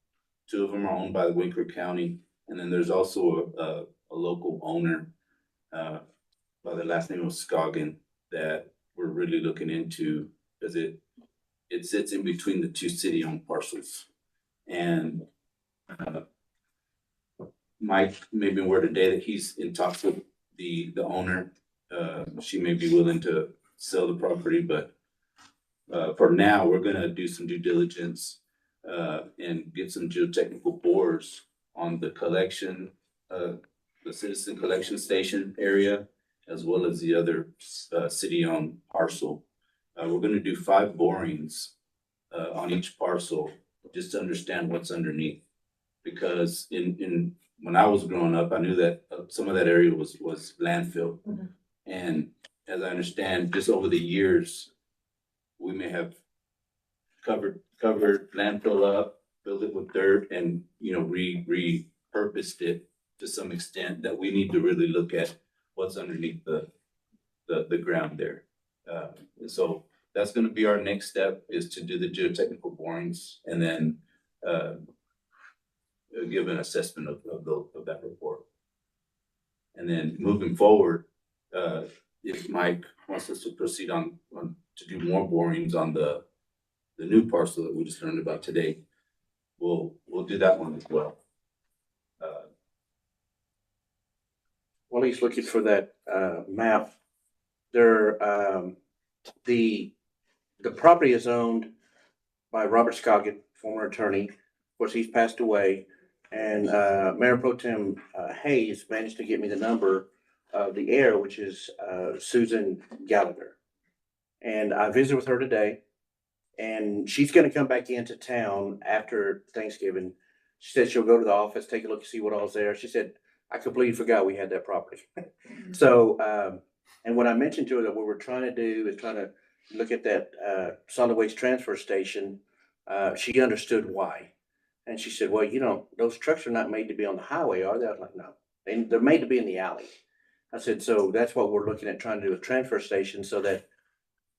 [SPEAKER 11] two of them are owned by the Winkler County, and then there's also a local owner, by the last name of Scoggin, that we're really looking into, because it sits in between the two city-owned parcels. And Mike made me aware today that he's in talks with the owner. She may be willing to sell the property, but for now, we're gonna do some due diligence and get some geotechnical bores on the collection, the citizen collection station area, as well as the other city-owned parcel. We're gonna do 5 borings on each parcel, just to understand what's underneath. Because when I was growing up, I knew that some of that area was landfill.
[SPEAKER 7] Mhm.
[SPEAKER 11] And as I understand, just over the years, we may have covered landfill up, filled it with dirt, and, you know, repurposed it to some extent, that we need to really look at what's underneath the ground there. And so that's gonna be our next step, is to do the geotechnical borings and then give an assessment of that report. And then moving forward, if Mike wants us to proceed on to do more borings on the new parcel that we just learned about today, we'll do that one as well.
[SPEAKER 1] While he's looking for that map, there, the property is owned by Robert Scoggin, former attorney. Of course, he's passed away, and Mayor Pro Tem Hayes managed to get me the number of the heir, which is Susan Gallagher. And I visited with her today, and she's gonna come back into town after Thanksgiving. She said she'll go to the office, take a look, see what all's there. She said, I completely forgot we had that property. So, and what I mentioned to her that what we're trying to do is trying to look at that solid waste transfer station. She understood why. And she said, well, you know, those trucks are not made to be on the highway, are they? I was like, no, they're made to be in the alley. I said, so that's what we're looking at, trying to do a transfer station so that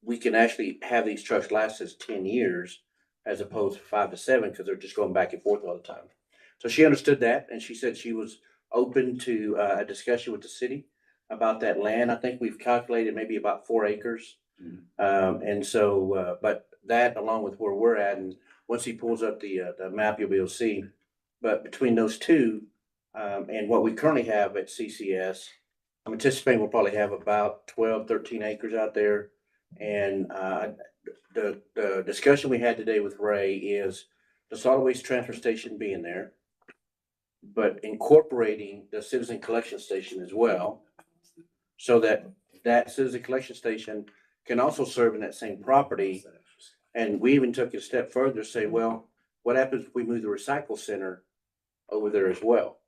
[SPEAKER 1] we can actually have these trucks last us 10 years as opposed to 5 to 7, because they're just going back and forth all the time. So she understood that, and she said she was open to a discussion with the city about that land. I think we've calculated maybe about 4 acres. And so, but that along with where we're at, and once he pulls up the map, you'll be able to see. But between those two, and what we currently have at CCS, I'm anticipating we'll probably have about 12, 13 acres out there. And the discussion we had today with Ray is the solid waste transfer station being there, but incorporating the citizen collection station as well, so that that citizen collection station can also serve in that same property. And we even took it a step further to say, well, what happens if we move the recycle center over there as well,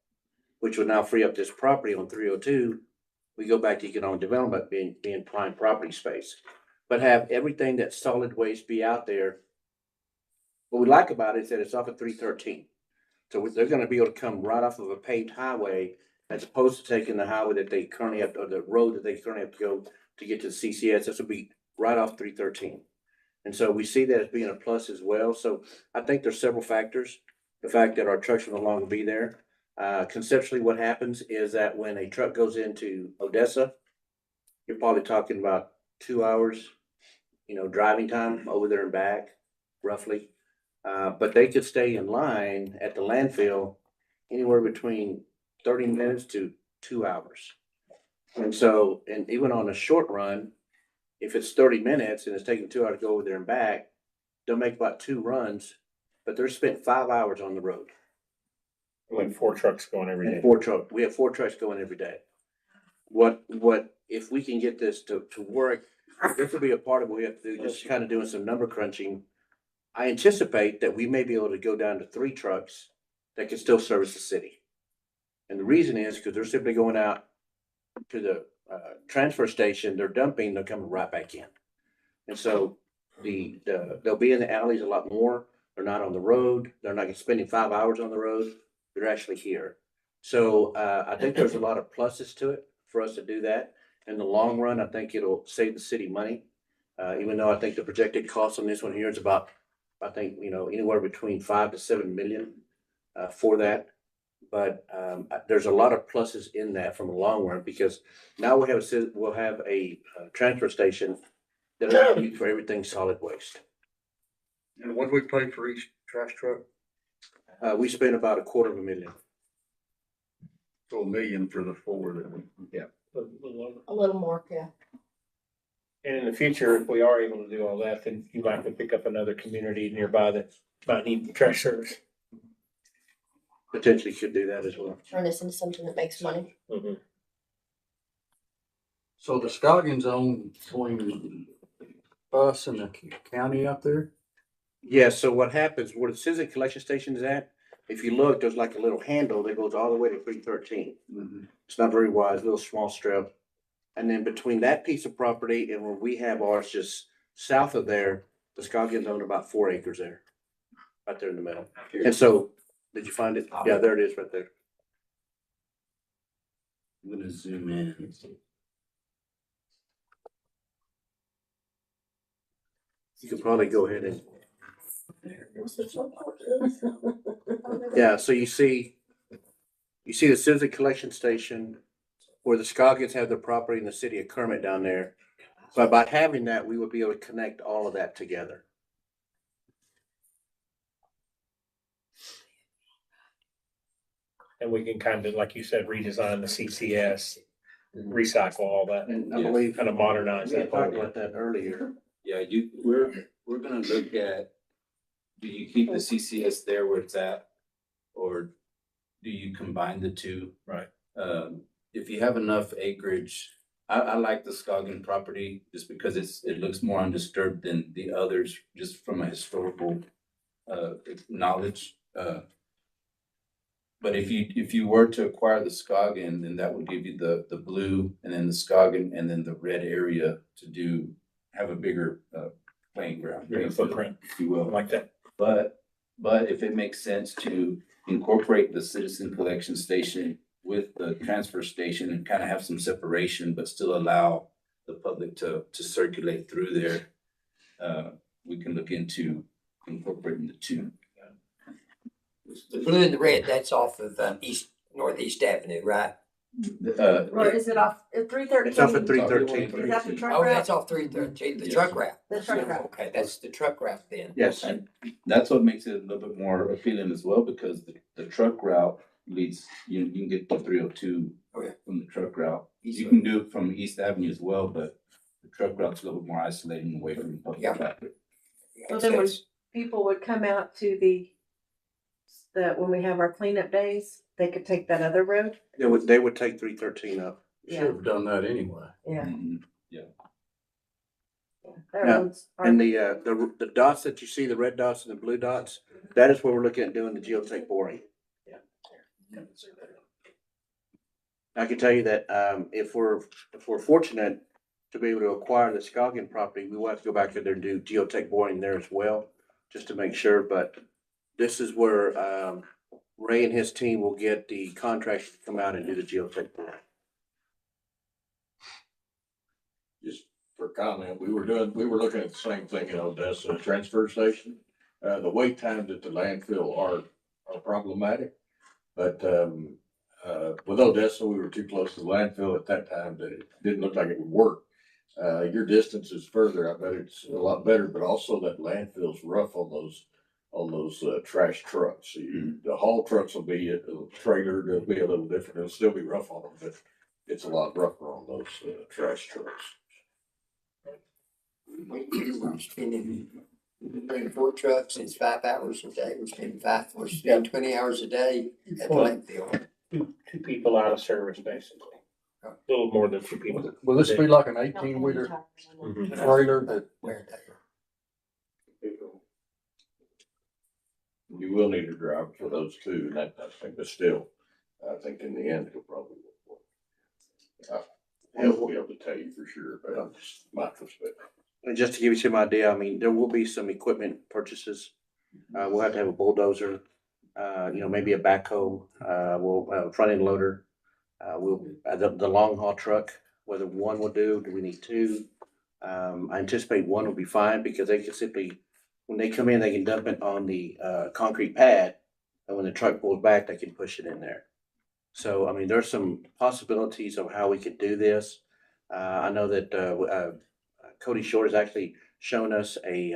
[SPEAKER 1] which would now free up this property on 302. We go back to economic development being prime property space, but have everything that solid waste be out there. What we like about it is that it's off of 313. So they're gonna be able to come right off of a paved highway as opposed to taking the highway that they currently have, or the road that they currently have to go to get to the CCS. This will be right off 313. And so we see that as being a plus as well. So I think there's several factors. The fact that our trucks will no longer be there. Conceptually, what happens is that when a truck goes into Odessa, you're probably talking about 2 hours, driving time over there and back, roughly. But they could stay in line at the landfill anywhere between 30 minutes to 2 hours. And so, and even on a short run, if it's 30 minutes and it's taking 2 hours to go over there and back, they'll make about 2 runs, but they're spent 5 hours on the road.
[SPEAKER 3] Like 4 trucks going every day.
[SPEAKER 1] And we have 4 trucks going every day. What, if we can get this to work, this will be a part of what we have to do, just kind of doing some number crunching. I anticipate that we may be able to go down to 3 trucks that can still service the city. And the reason is because they're simply going out to the transfer station, they're dumping, they're coming right back in. And so they'll be in the alleys a lot more. They're not on the road. They're not spending 5 hours on the road. They're actually here. So I think there's a lot of pluses to it for us to do that. In the long run, I think it'll save the city money. Even though I think the projected cost on this one here is about, I think, anywhere between 5 to 7 million for that. But there's a lot of pluses in that from a long run, because now we'll have a transfer station that will be for everything solid waste.
[SPEAKER 10] And what do we pay for each trash truck?
[SPEAKER 1] We spent about $250,000.
[SPEAKER 10] So $1 million for the 4 that we, yeah.
[SPEAKER 6] A little more, yeah.
[SPEAKER 3] And in the future, if we are able to do all that, then you might have to pick up another community nearby that might need trash service.
[SPEAKER 1] Potentially could do that as well.
[SPEAKER 6] Turn this into something that makes money.
[SPEAKER 3] Mm-hmm.
[SPEAKER 10] So the Scoggins own between us and the county out there?
[SPEAKER 1] Yeah, so what happens, where the citizen collection station is at, if you look, there's like a little handle that goes all the way to 313. It's not very wide, little small strip. And then between that piece of property and where we have ours just south of there, the Scoggins own about 4 acres there. Right there in the middle. And so, did you find it? Yeah, there it is right there.
[SPEAKER 11] I'm gonna zoom in.
[SPEAKER 1] You could probably go ahead and. Yeah, so you see the citizen collection station where the Scoggins have their property in the city of Kermit down there. But by having that, we would be able to connect all of that together.
[SPEAKER 3] And we can kind of, like you said, redesign the CCS, recycle all that,
[SPEAKER 1] And I believe
[SPEAKER 3] kind of modernize
[SPEAKER 1] we
[SPEAKER 3] that.
[SPEAKER 1] had talked about that earlier.
[SPEAKER 11] Yeah, we're gonna look at, do you keep the CCS there where it's at? Or do you combine the two?
[SPEAKER 3] Right.
[SPEAKER 11] If you have enough acreage, I like the Scoggin property just because it looks more undisturbed than the others, just from a historical knowledge. But if you were to acquire the Scoggin, then that would give you the blue and then the Scoggin and then the red area to have a bigger playing ground.
[SPEAKER 3] Bigger footprint,
[SPEAKER 11] if you will.
[SPEAKER 3] like that.
[SPEAKER 11] But if it makes sense to incorporate the citizen collection station with the transfer station and kind of have some separation, but still allow the public to circulate through there, we can look into incorporating the two.
[SPEAKER 5] The blue and the red, that's off of Northeast Avenue, right?
[SPEAKER 7] Or is it off 313?
[SPEAKER 1] It's off at 313.
[SPEAKER 7] Is that the truck
[SPEAKER 5] Oh,
[SPEAKER 7] route?
[SPEAKER 5] that's off 313, the truck route.
[SPEAKER 7] The truck route.
[SPEAKER 5] Okay, that's the truck route then.
[SPEAKER 1] Yes.
[SPEAKER 11] And that's what makes it a little bit more appealing as well, because the truck route leads, you can get to 302
[SPEAKER 5] Okay.
[SPEAKER 11] from the truck route. You can do it from East Avenue as well, but the truck route's a little bit more isolating away from public
[SPEAKER 5] Yeah.
[SPEAKER 11] traffic.
[SPEAKER 7] So then when people would come out to when we have our cleanup days, they could take that other road?
[SPEAKER 1] They would take 313 up.
[SPEAKER 7] Yeah.
[SPEAKER 10] Should have done that anyway.
[SPEAKER 7] Yeah.
[SPEAKER 11] Mhm.
[SPEAKER 7] That
[SPEAKER 1] Yeah.
[SPEAKER 7] road's.
[SPEAKER 1] And the dots that you see, the red dots and the blue dots, that is where we're looking at doing the geotech boring. I can tell you that if we're fortunate to be able to acquire the Scoggin property, we will have to go back in there and do geotech boring there as well, just to make sure. But this is where Ray and his team will get the contractors to come out and do the geotech boring.
[SPEAKER 10] Just for
[SPEAKER 12] comment. We were looking at the same thing in Odessa transfer station. The wait times at the landfill are problematic. But, with Odessa, we were too close to the landfill at that time that it didn't look like it would work. Your distance is further. I bet it's a lot better, but also that landfill's rough on those trash trucks. The haul trucks will be a trailer, they'll be a little different. It'll still be rough on them, but it's a lot rougher on those trash trucks.
[SPEAKER 5] We're spending, bringing 4 trucks, it's 5 hours a day, we're spending 20 hours a day at the landfill.
[SPEAKER 3] Two people out of service, basically. A little more than 2 people.
[SPEAKER 10] Will this be like an 18-wheeler
[SPEAKER 3] Mhm.
[SPEAKER 10] trailer that?
[SPEAKER 5] Where they
[SPEAKER 12] You will need a driver for those two, and I think, but still, I think in the end, it'll probably work. He'll be able to tell you for sure, but I'm just my perspective.
[SPEAKER 1] And just to give you some idea, I mean, there will be some equipment purchases. We'll have to have a bulldozer, maybe a backhoe, front end loader. The long haul truck, whether one will do we need 2? I anticipate one will be fine because they can simply, when they come in, they can dump it on the, concrete pad. And when the truck pulls back, they can push it in there. So, I mean, there's some possibilities of how we could do this. I know that, Cody Short has actually shown us a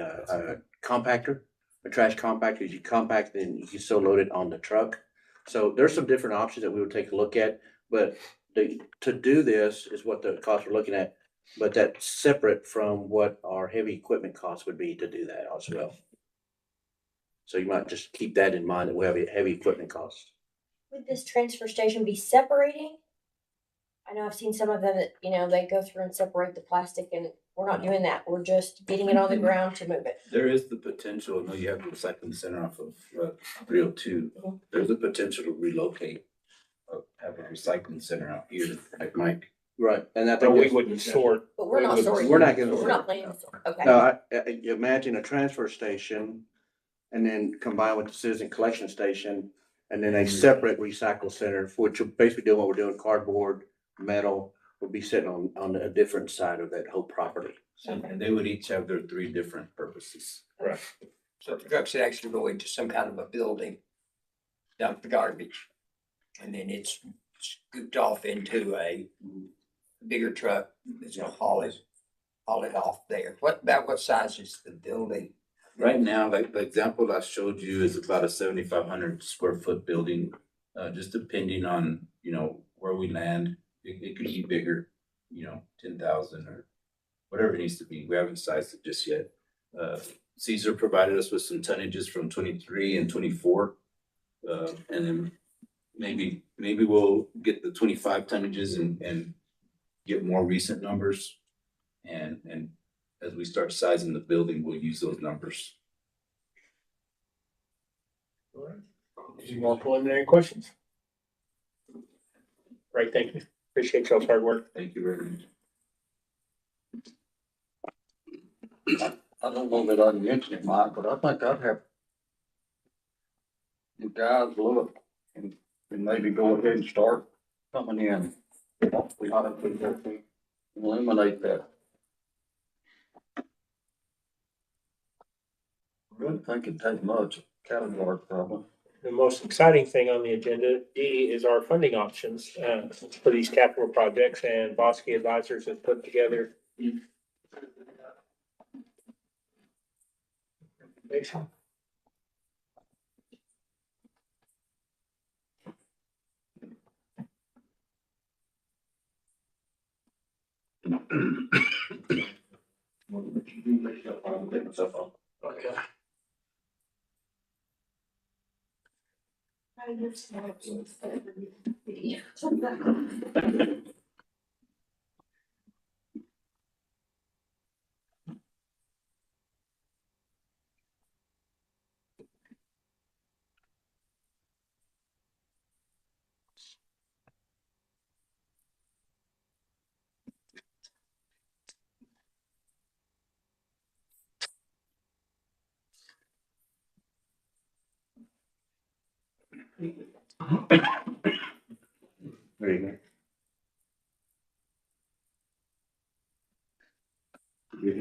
[SPEAKER 1] compactor, a trash compactor. You compact and you can still load it on the truck. So there's some different options that we would take a look at, but to do this is what the cost we're looking at. But that's separate from what our heavy equipment costs would be to do that as well. So you might just keep that in mind that we have a heavy equipment cost.
[SPEAKER 6] Would this transfer station be separating? I know I've seen some of them that, they go through and separate the plastic, and we're not doing that. We're just getting it on the ground to move it.
[SPEAKER 11] There is the potential, I know you have the recycling center off of 302. There's a potential to relocate, have a recycling center out here, like Mike.
[SPEAKER 1] Right, and I
[SPEAKER 3] But
[SPEAKER 1] think
[SPEAKER 3] we
[SPEAKER 1] that's-
[SPEAKER 3] wouldn't sort.
[SPEAKER 6] But we're not sorting.
[SPEAKER 1] We're not gonna
[SPEAKER 6] We're
[SPEAKER 1] sort.
[SPEAKER 6] not planning to sort, okay.
[SPEAKER 1] No, you imagine a transfer station and then combine with the citizen collection station and then a separate recycle center, which will basically do what we're doing, cardboard, metal, will be sitting on a different side of that whole property.
[SPEAKER 11] And they would each have their 3 different purposes.
[SPEAKER 1] Right.
[SPEAKER 5] So the trucks actually go into some kind of a building, dump the garbage, and then it's scooped off into a bigger truck that's gonna haul it off there. What size is the building?
[SPEAKER 11] Right now, like the example I showed you is about a 7,500 square foot building. Just depending on, where we land, it could be bigger, 10,000 or whatever it needs to be. We haven't sized it just yet. Caesar provided us with some tonnages from 23 and 24. And then maybe we'll get the 25 tonnages and get more recent numbers. And as we start sizing the building, we'll use those numbers.
[SPEAKER 3] All right. Any more preliminary questions? Great, thank you. Appreciate y'all's hard work.
[SPEAKER 11] Thank you very much.
[SPEAKER 10] I don't know that I can mention it, Mike, but I think I'd have you guys look and maybe go ahead and start coming in. We ought to eliminate that. I really think it'd take much category problem.
[SPEAKER 3] The most exciting thing on the agenda, D, is our funding options for these capital projects, and Bosque Advisors has put together information.
[SPEAKER 1] Okay.
[SPEAKER 9] I understand.
[SPEAKER 1] There you go.
[SPEAKER 13] Okay.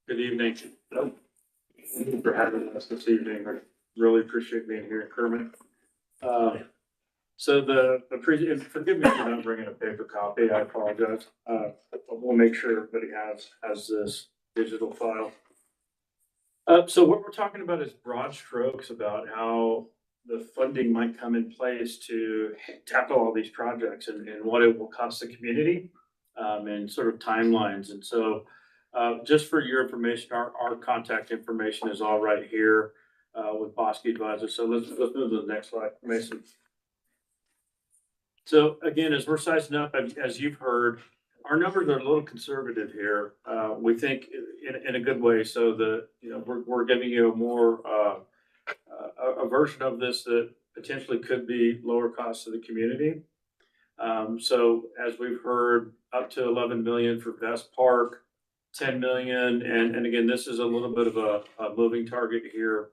[SPEAKER 13] Good evening. Thank you for having us this evening. I really appreciate being here, Kermit. So and forgive me for not bringing a paper copy. I apologize. We'll make sure everybody has this digital file. So what we're talking about is broad strokes about how the funding might come in place to tackle all these projects and what it will cost the community, and sort of timelines. And so, just for your information, our contact information is all right here, with Bosque Advisor. So let's move to the next slide, Mason. So again, as we're sizing up, as you've heard, our numbers are a little conservative here. We think in a good way. So we're giving you a more, a version of this that potentially could be lower cost to the community. So as we've heard, up to 11 million for Vest Park, 10 million. And again, this is a little bit of a moving target here.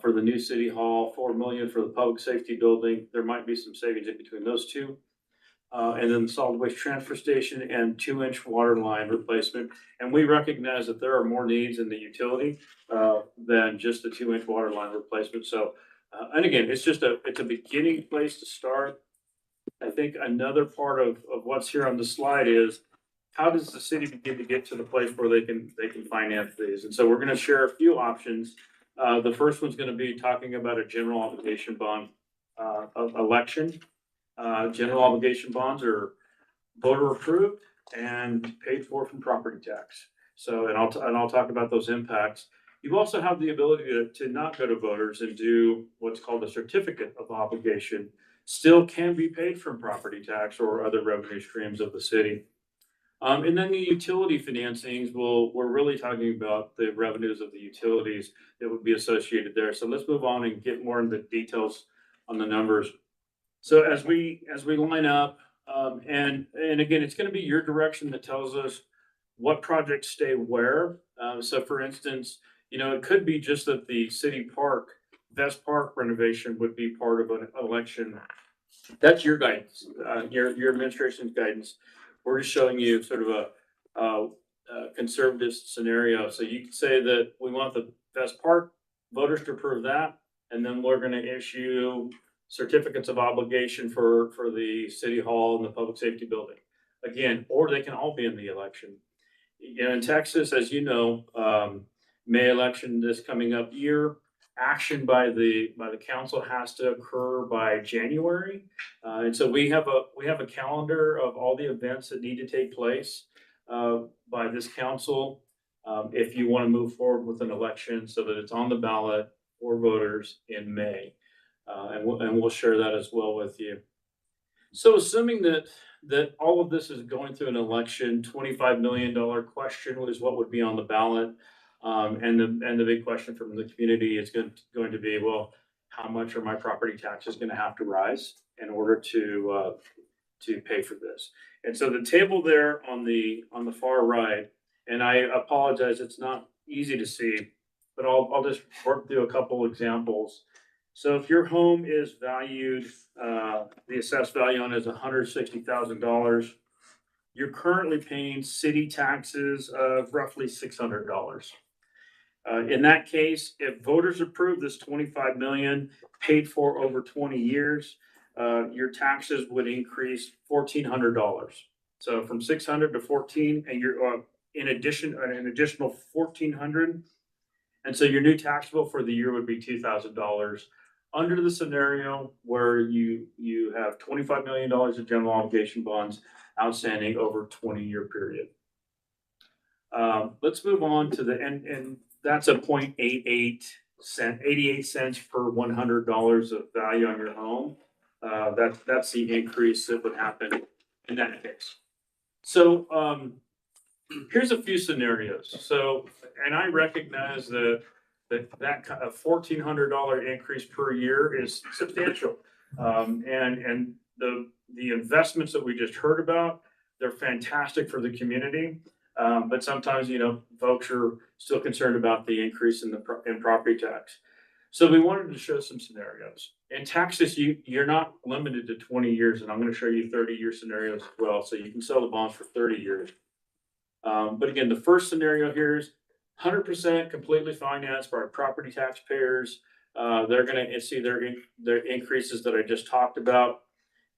[SPEAKER 13] For the new city hall, 4 million for the public safety building. There might be some savings in between those two. And then the solid waste transfer station and 2-inch water line replacement. And we recognize that there are more needs in the utility than just the 2-inch water line replacement. So, and again, it's a beginning place to start. I think another part of what's here on the slide is how does the city begin to get to the place where they can finance these? And so we're going to share a few options. The first one's going to be talking about a general obligation bond election. General obligation bonds are voter approved and paid for from property tax. So, and I'll talk about those impacts. You also have the ability to not go to voters and do what's called a certificate of obligation. Still can be paid from property tax or other revenue streams of the city. And then the utility financings, we're really talking about the revenues of the utilities that would be associated there. So let's move on and get more into the details on the numbers. So as we line up, and again, it's going to be your direction that tells us what projects stay where. So for instance, it could be just that the city park, Vest Park renovation would be part of an election. That's your guidance, your administration's guidance. We're just showing you sort of a conservative scenario. So you could say that we want the Vest Park voters to approve that, and then we're going to issue certificates of obligation for the city hall and the public safety building. Again, or they can all be in the election. In Texas, as you know, May election this coming up year, action by the council has to occur by January. And so we have a calendar of all the events that need to take place by this council if you want to move forward with an election so that it's on the ballot for voters in May. And we'll share that as well with you. So assuming that all of this is going through an election, $25 million question is what would be on the ballot. And the big question from the community is going to be, well, how much are my property taxes going to have to rise in order to pay for this? And so the table there on the far right, and I apologize, it's not easy to see, but I'll just work through a couple examples. So if your home is valued, the assessed value on it is $160,000. You're currently paying city taxes of roughly $600. In that case, if voters approve this 25 million paid for over 20 years, your taxes would increase $1,400. So from 600 to 14, and you're in addition an additional 1,400, and so your new taxable for the year would be $2,000. Under the scenario where you have $25 million of general obligation bonds outstanding over a 20-year period. Let's move on to and that's a 88 cents per $100 of value on your home. That's the increase that would happen in that case. So, here's a few scenarios. So, and I recognize that kind of $1,400 increase per year is substantial. And the investments that we just heard about, they're fantastic for the community. But sometimes, folks are still concerned about the increase in in property tax. So we wanted to show some scenarios. In Texas, you're not limited to 20 years, and I'm going to show you 30-year scenarios as well. So you can sell the bonds for 30 years. But again, the first scenario here is 100% completely financed by property taxpayers. They're going to see their increases that I just talked about.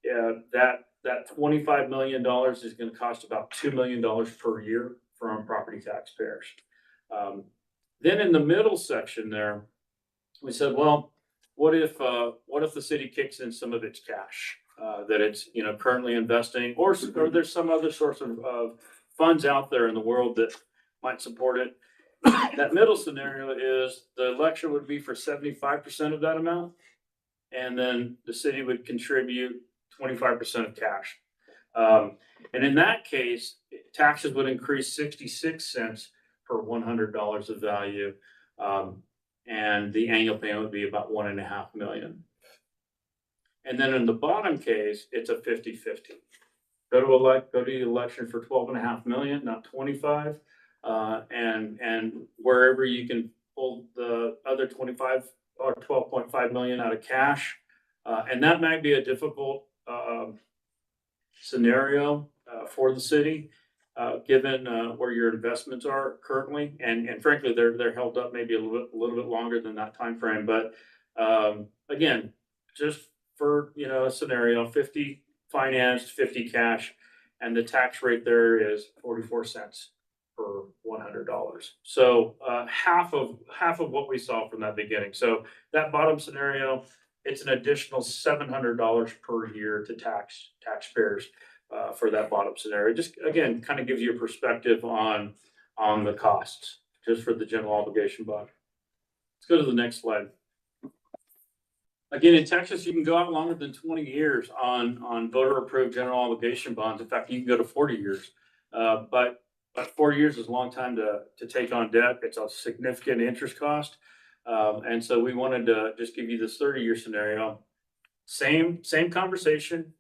[SPEAKER 13] That $25 million is going to cost about $2 million per year from property taxpayers. Then in the middle section there, we said, well, what if the city kicks in some of its cash that it's currently investing, or there's some other source of funds out there in the world that might support it. That middle scenario is the election would be for 75% of that amount, and then the city would contribute 25% of cash. And in that case, taxes would increase 66 cents per $100 of value. And the annual payment would be about $1.5 million. And then in the bottom case, it's a 50-50. Go to the election for 12.5 million, not 25. And wherever you can pull the other 25 or 12.5 million out of cash. And that might be a difficult scenario for the city, given where your investments are currently, and frankly, they're held up maybe a little bit longer than that time frame. But again, just for a scenario, 50 financed, 50 cash, and the tax rate there is 44 cents per $100. So half of what we saw from that beginning. So that bottom scenario, it's an additional $700 per year to taxpayers for that bottom scenario. Just again, kind of gives you a perspective on the costs just for the general obligation bond. Let's go to the next slide. Again, in Texas, you can go out longer than 20 years on voter approved general obligation bonds. In fact, you can go to 40 years. But 4 years is a long time to take on debt. It's a significant interest cost. And so we wanted to just give you this 30-year scenario. Same conversation.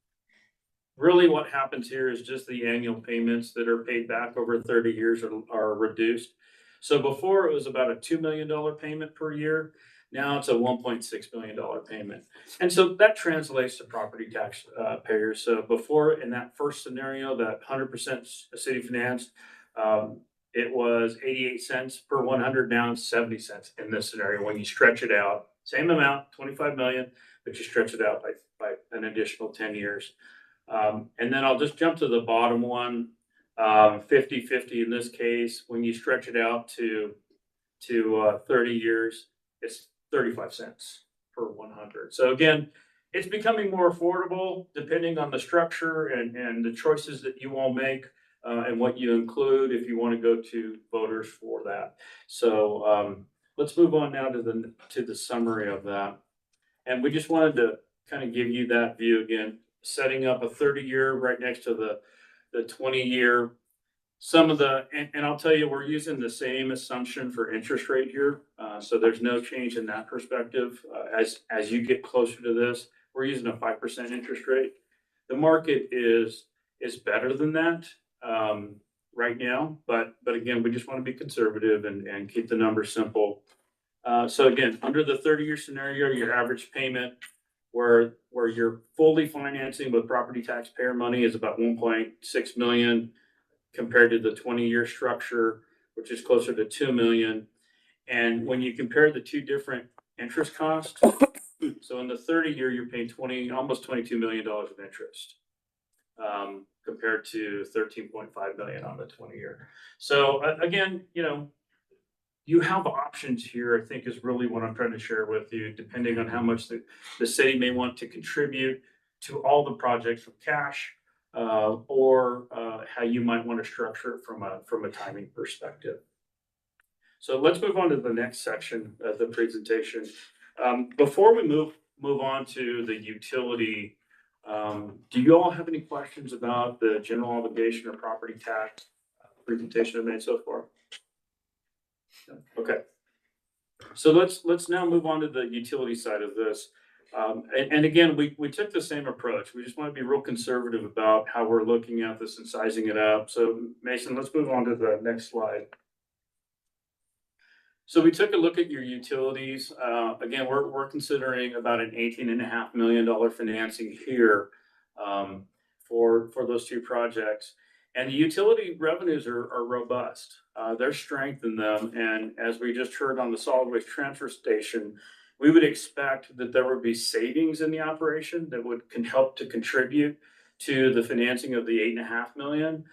[SPEAKER 13] Really what happens here is just the annual payments that are paid back over 30 years are reduced. So before it was about a $2 million payment per year. Now it's a $1.6 million payment. And so that translates to property tax payers. So before, in that first scenario, that 100% city financed, it was 88 cents per 100. Now it's 70 cents in this scenario. When you stretch it out, same amount, 25 million, but you stretch it out by an additional 10 years. And then I'll just jump to the bottom one, 50-50 in this case. When you stretch it out to 30 years, it's 35 cents per 100. So again, it's becoming more affordable depending on the structure and the choices that you all make and what you include if you want to go to voters for that. So let's move on now to the summary of that. And we just wanted to kind of give you that view again, setting up a 30-year right next to the 20-year. Some of and I'll tell you, we're using the same assumption for interest rate here. So there's no change in that perspective. As you get closer to this, we're using a 5% interest rate. The market is better than that right now. But again, we just want to be conservative and keep the numbers simple. So again, under the 30-year scenario, your average payment where you're fully financing with property taxpayer money is about 1.6 million. Compared to the 20-year structure, which is closer to 2 million. And when you compare the two different interest costs, so in the 30-year, you're paying almost $22 million of interest, compared to 13.5 million on the 20-year. So again, you have options here, I think is really what I'm trying to share with you, depending on how much the city may want to contribute to all the projects from cash or how you might want to structure it from a timing perspective. So let's move on to the next section of the presentation. Before we move on to the utility, do you all have any questions about the general obligation or property tax presentation I've made so far? Okay. So let's now move on to the utility side of this. And again, we took the same approach. We just want to be real conservative about how we're looking at this and sizing it up. So Mason, let's move on to the next slide. So we took a look at your utilities. Again, we're considering about an $18.5 million financing here for those two projects. And the utility revenues are robust. There's strength in them. And as we just heard on the solid waste transfer station, we would expect that there would be savings in the operation that can help to contribute to the financing of the $8.5 million.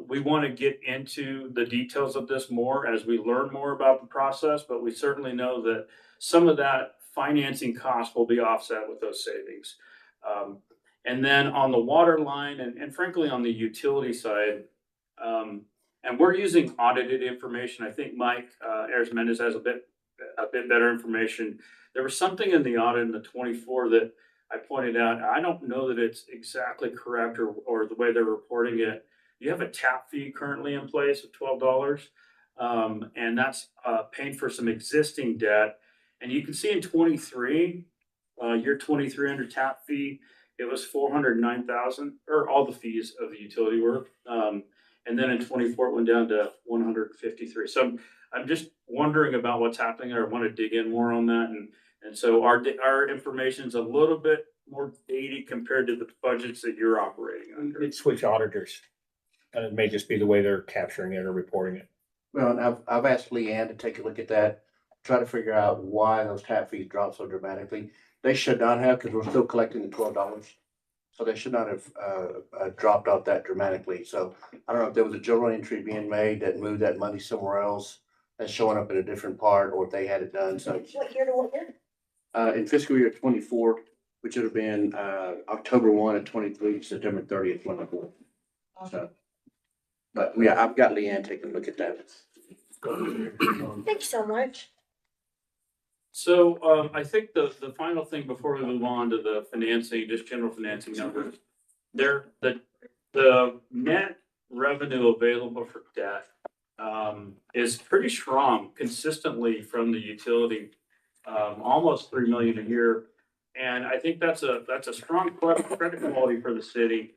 [SPEAKER 13] We want to get into the details of this more as we learn more about the process, but we certainly know that some of that financing cost will be offset with those savings. And then on the water line and frankly on the utility side, and we're using audited information. I think Mike Ayers-Mendez has a bit better information. There was something in the audit in the 24 that I pointed out. I don't know that it's exactly correct or the way they're reporting it. You have a tap fee currently in place of $12, and that's paying for some existing debt. And you can see in 23, year 23 under tap fee, it was $409,000, or all the fees of the utility were. And then in 24, it went down to $153. So I'm just wondering about what's happening there. I want to dig in more on that. And so our information is a little bit more dated compared to the budgets that you're operating under.
[SPEAKER 3] It's switch auditors. And it may just be the way they're capturing it or reporting it.
[SPEAKER 1] Well, and I've asked Leanne to take a look at that, try to figure out why those tap fees dropped so dramatically. They should not have, because we're still collecting the $12. So they should not have dropped off that dramatically. So I don't know if there was a journal entry being made that moved that money somewhere else that's showing up in a different part, or if they had it done. So
[SPEAKER 6] What year to what year?
[SPEAKER 1] in fiscal year 24, which would have been October 1 and 23, September 30th, 24. So, but yeah, I've got Leanne taking a look at that.
[SPEAKER 6] Thank you so much.
[SPEAKER 13] So I think the final thing before we move on to the financing, just general financing numbers, the net revenue available for debt is pretty strong consistently from the utility, almost $3 million a year. And I think that's a strong credit quality for the city.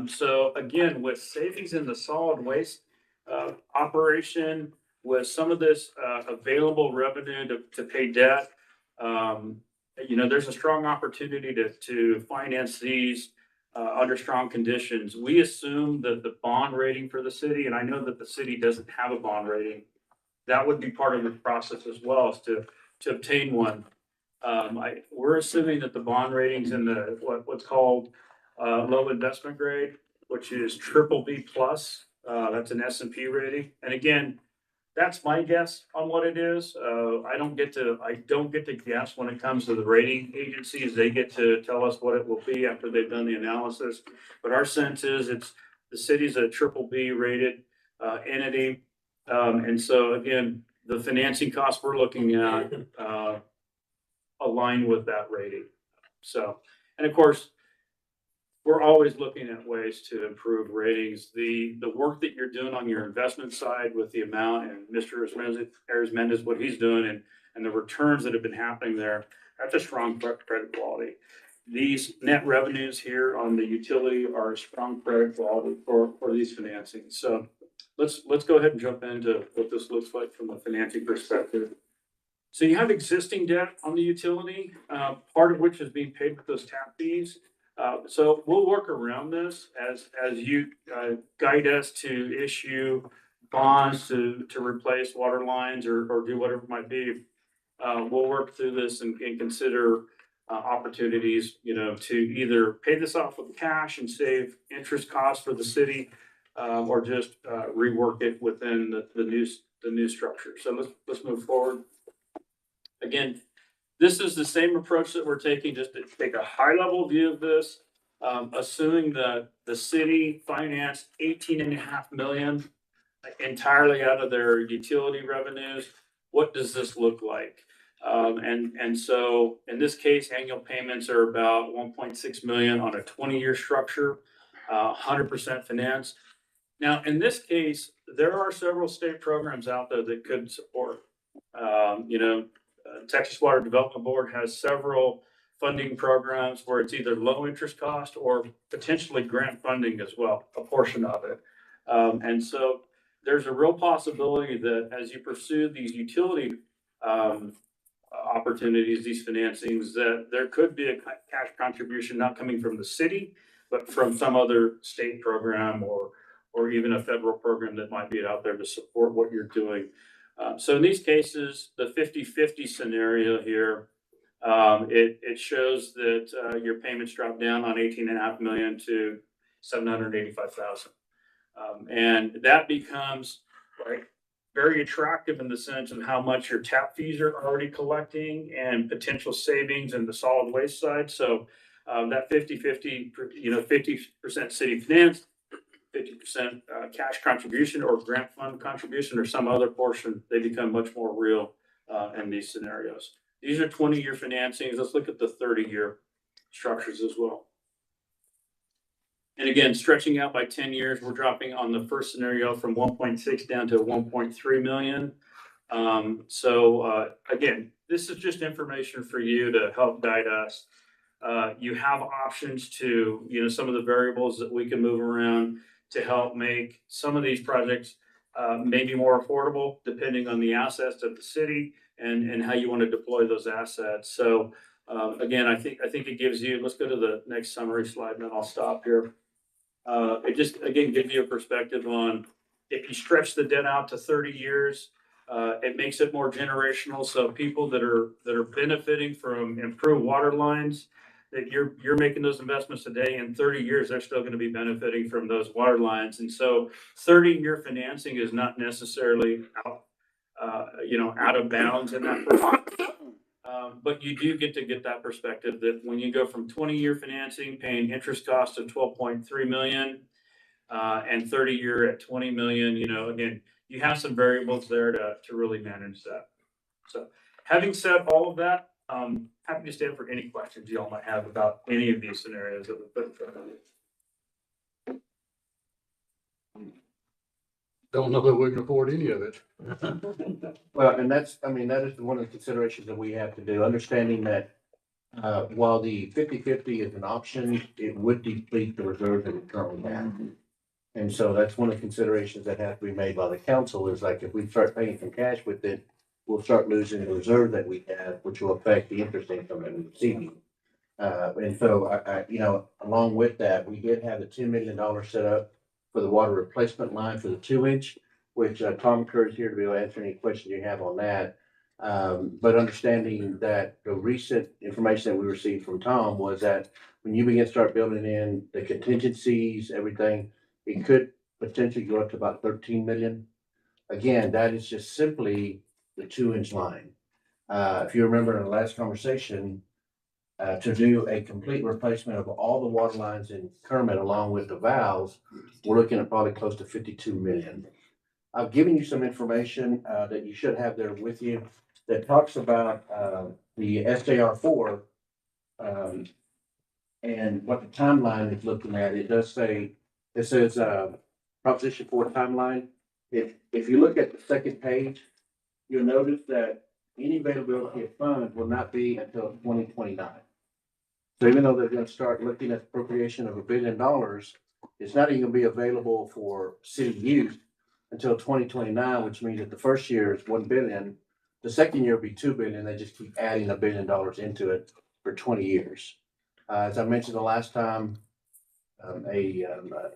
[SPEAKER 13] So again, with savings in the solid waste operation, with some of this available revenue to pay debt, there's a strong opportunity to finance these under strong conditions. We assume that the bond rating for the city, and I know that the city doesn't have a bond rating, that would be part of the process as well, is to obtain one. We're assuming that the bond ratings in the what's called low investment grade, which is BBB plus. That's an S&P rating, and again, that's my guess on what it is. I don't get to guess when it comes to the rating agencies. They get to tell us what it will be after they've done the analysis. But our sense is the city's a BBB rated entity, and so again, the financing costs we're looking at align with that rating. So, and of course, we're always looking at ways to improve ratings. The work that you're doing on your investment side with the amount and Mr. Ayers-Mendez, what he's doing and the returns that have been happening there, that's a strong credit quality. These net revenues here on the utility are a strong credit quality for these financings. So let's go ahead and jump into what this looks like from a financing perspective. So you have existing debt on the utility, part of which is being paid with those tap fees. So we'll work around this as you guide us to issue bonds to replace water lines or do whatever it might be. We'll work through this and consider opportunities, to either pay this off with cash and save interest costs for the city, or just rework it within the new structure. So let's move forward. Again, this is the same approach that we're taking, just to take a high level view of this. assuming that the city financed 18.5 million entirely out of their utility revenues, what does this look like? And so in this case, annual payments are about 1.6 million on a 20-year structure, 100% financed. Now, in this case, there are several state programs out there that could support. Texas Water Development Board has several funding programs where it's either low interest cost or potentially grant funding as well, a portion of it. And so there's a real possibility that as you pursue these utility opportunities, these financings, that there could be a cash contribution not coming from the city, but from some other state program or even a federal program that might be out there to support what you're doing. So in these cases, the 50-50 scenario here, it shows that your payments drop down on 18.5 million to 785,000. And that becomes very attractive in the sense of how much your tap fees are already collecting and potential savings in the solid waste side. So that 50-50, 50% city financed, 50% cash contribution or grant fund contribution or some other portion, they become much more real in these scenarios. These are 20-year financings. Let's look at the 30-year structures as well. And again, stretching out by 10 years, we're dropping on the first scenario from 1.6 down to 1.3 million. Again, this is just information for you to help guide us. You have options to, some of the variables that we can move around to help make some of these projects maybe more affordable, depending on the assets of the city and how you want to deploy those assets. So again, I think it gives you, let's go to the next summary slide and then I'll stop here. It just, again, gives you a perspective on if you stretch the debt out to 30 years, it makes it more generational. So people that are benefiting from improved water lines, that you're making those investments today, in 30 years, they're still going to be benefiting from those water lines. And so 30-year financing is not necessarily out of bounds in that perspective. But you do get that perspective that when you go from 20-year financing, paying interest costs of 12.3 million, and 30-year at 20 million, again, you have some variables there to really manage that. So having said all of that, happy to stand for any questions you all might have about any of these scenarios that we put in front of you.
[SPEAKER 10] Don't know that we can afford any of it.
[SPEAKER 1] Well, and that is one of the considerations that we have to do, understanding that while the 50-50 is an option, it would deplete the reserve that we currently have. And so that's one of the considerations that have to be made by the council is like, if we start paying some cash with it, we'll start losing the reserve that we have, which will affect the interest income that we're receiving. And so along with that, we did have the $10 million set up for the water replacement line for the 2-inch, which Tom Kerr is here to be able to answer any questions you have on that. But understanding that the recent information that we received from Tom was that when you begin to start building in the contingencies, everything, it could potentially go up to about 13 million. Again, that is just simply the 2-inch line. If you remember in the last conversation, to do a complete replacement of all the water lines in Kermit along with the valves, we're looking at probably close to 52 million. I've given you some information that you should have there with you that talks about the SJR4 and what the timeline is looking at. It does say, it says Proposition 4 timeline. If you look at the second page, you'll notice that any availability of funds will not be until 2029. So even though they're going to start looking at appropriation of $1 billion, it's not even going to be available for city use until 2029, which means that the first year is 1 billion. The second year will be 2 billion. They just keep adding $1 billion into it for 20 years. As I mentioned the last time,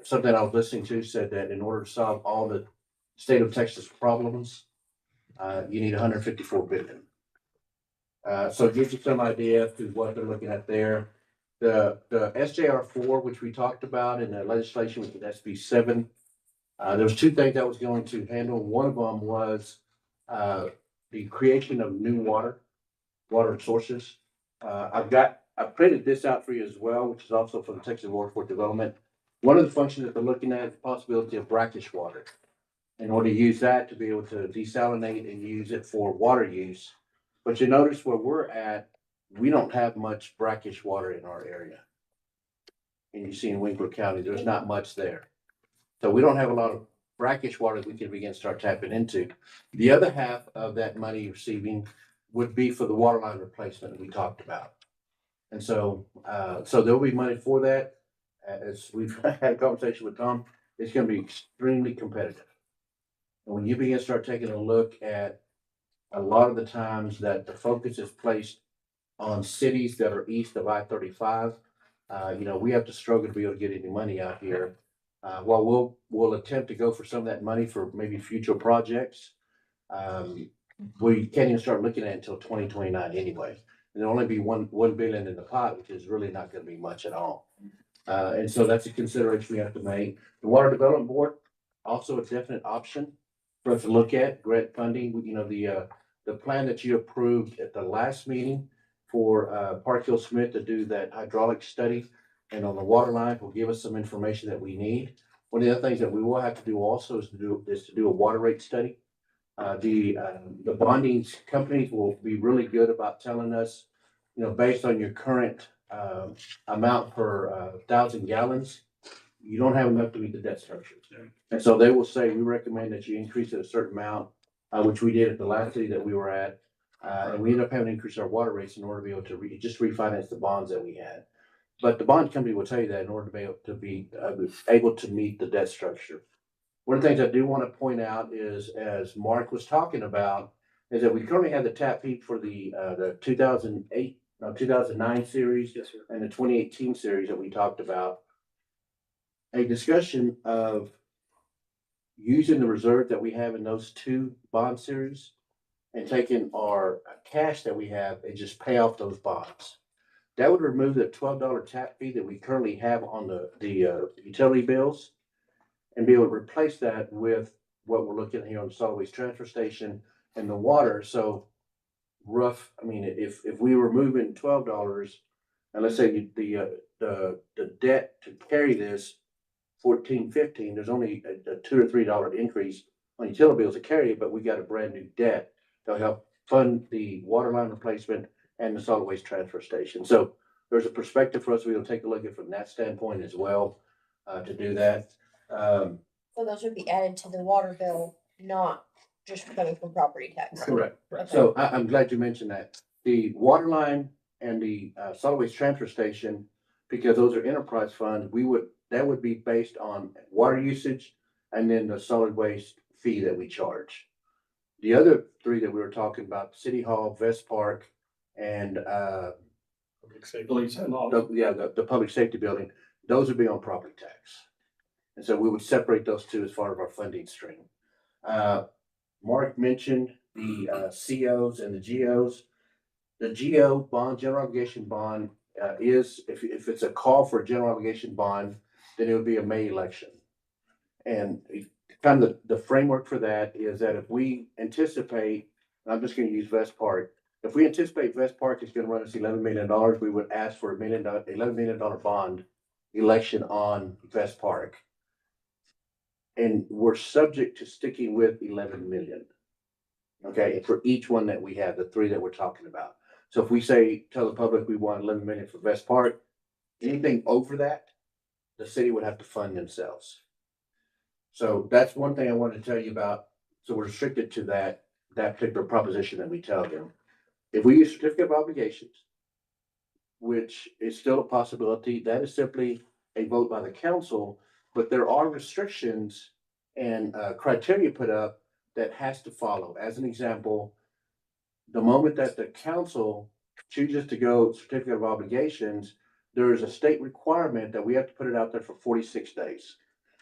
[SPEAKER 1] something I was listening to said that in order to solve all the state of Texas problems, you need 154 billion. So it gives you some idea as to what they're looking at there. The SJR4, which we talked about in the legislation with the SB 7, there was 2 things that was going to handle. One of them was the creation of new water sources. I've got I printed this out for you as well, which is also from Texas Waterford Development. One of the functions that they're looking at is the possibility of brackish water. In order to use that to be able to desalinate and use it for water use. But you notice where we're at, we don't have much brackish water in our area. And you see in Winkler County, there's not much there. So we don't have a lot of brackish water that we can begin to start tapping into. The other half of that money receiving would be for the water line replacement we talked about. And so, so there'll be money for that. As we've had a conversation with Tom, it's gonna be extremely competitive. And when you begin to start taking a look at a lot of the times that the focus is placed on cities that are east of I-35, we have to struggle to be able to get any money out here. While we'll attempt to go for some of that money for maybe future projects, we can't even start looking at it until 2029 anyway. And there'll only be one billion in the pot, which is really not gonna be much at all. And so that's a consideration we have to make. The Water Development Board, also a definite option for us to look at, grant funding. The plan that you approved at the last meeting for Park Hill Smith to do that hydraulic study and on the water line will give us some information that we need. One of the other things that we will have to do also is to do a water rate study. The bonding companies will be really good about telling us, based on your current amount per 1,000 gallons, you don't have enough to meet the debt structure. And so they will say, we recommend that you increase it a certain amount, which we did at the last city that we were at. And we ended up having to increase our water rates in order to be able to just refinance the bonds that we had. But the bond company will tell you that in order to be able to meet the debt structure. One of the things I do want to point out is, as Mark was talking about, is that we currently have the tap fee for the 2009 series.
[SPEAKER 8] Yes, sir.
[SPEAKER 1] And the 2018 series that we talked about. A discussion of using the reserve that we have in those two bond series and taking our cash that we have and just pay off those bonds. That would remove the $12 tap fee that we currently have on the utility bills and be able to replace that with what we're looking at here on the solid waste transfer station and the water. So if we were moving $12 and let's say the debt to carry this 14, 15, there's only a $2 or $3 increase on utility bills to carry it, but we got a brand new debt to help fund the water line replacement and the solid waste transfer station. So there's a perspective for us to be able to take a look at from that standpoint as well, to do that.
[SPEAKER 6] So those would be added to the water bill, not just coming from property tax.
[SPEAKER 1] Correct.
[SPEAKER 6] Okay.
[SPEAKER 1] So I'm glad you mentioned that. The water line and the solid waste transfer station, because those are enterprise funds, that would be based on water usage and then the solid waste fee that we charge. The other three that we were talking about, City Hall, Vest Park, and the public safety building, those would be on property tax. And so we would separate those two as part of our funding stream. Mark mentioned the COs and the GOs. The GO bond, general obligation bond, is, if it's a call for a general obligation bond, then it would be a May election. And kind of the framework for that is that if we anticipate, I'm just going to use Vest Park, if we anticipate Vest Park is going to run us $11 million, we would ask for $11 million bond election on Vest Park. And we're subject to sticking with 11 million. Okay, for each one that we have, the three that we're talking about. So if we tell the public we want 11 million for Vest Park, anything over that, the city would have to fund themselves. So that's one thing I wanted to tell you about. So we're restricted to that particular proposition that we tell them. If we use certificate of obligations, which is still a possibility, that is simply a vote by the council, but there are restrictions and criteria put up that has to follow. As an example, the moment that the council chooses to go certificate of obligations, there is a state requirement that we have to put it out there for 46 days,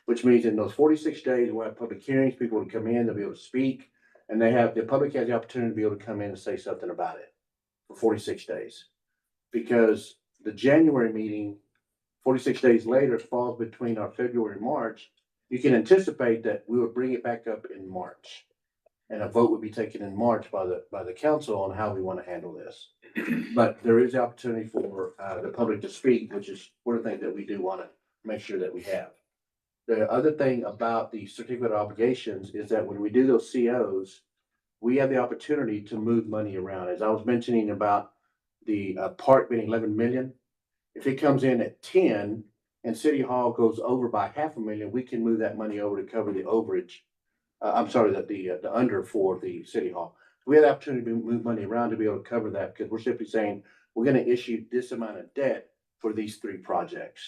[SPEAKER 1] which means in those 46 days, we'll have public hearings, people will come in, they'll be able to speak, and the public has the opportunity to be able to come in and say something about it for 46 days. Because the January meeting, 46 days later, falls between our February and March, you can anticipate that we will bring it back up in March. And a vote would be taken in March by the council on how we want to handle this. But there is the opportunity for, the public to speak, which is one of the things that we do want to make sure that we have. The other thing about the certificate of obligations is that when we do those COs, we have the opportunity to move money around. As I was mentioning about the park being 11 million, if it comes in at 10 and City Hall goes over by $500,000, we can move that money over to cover the overage. The under for the City Hall. We have the opportunity to move money around to be able to cover that because we're simply saying we're going to issue this amount of debt for these three projects.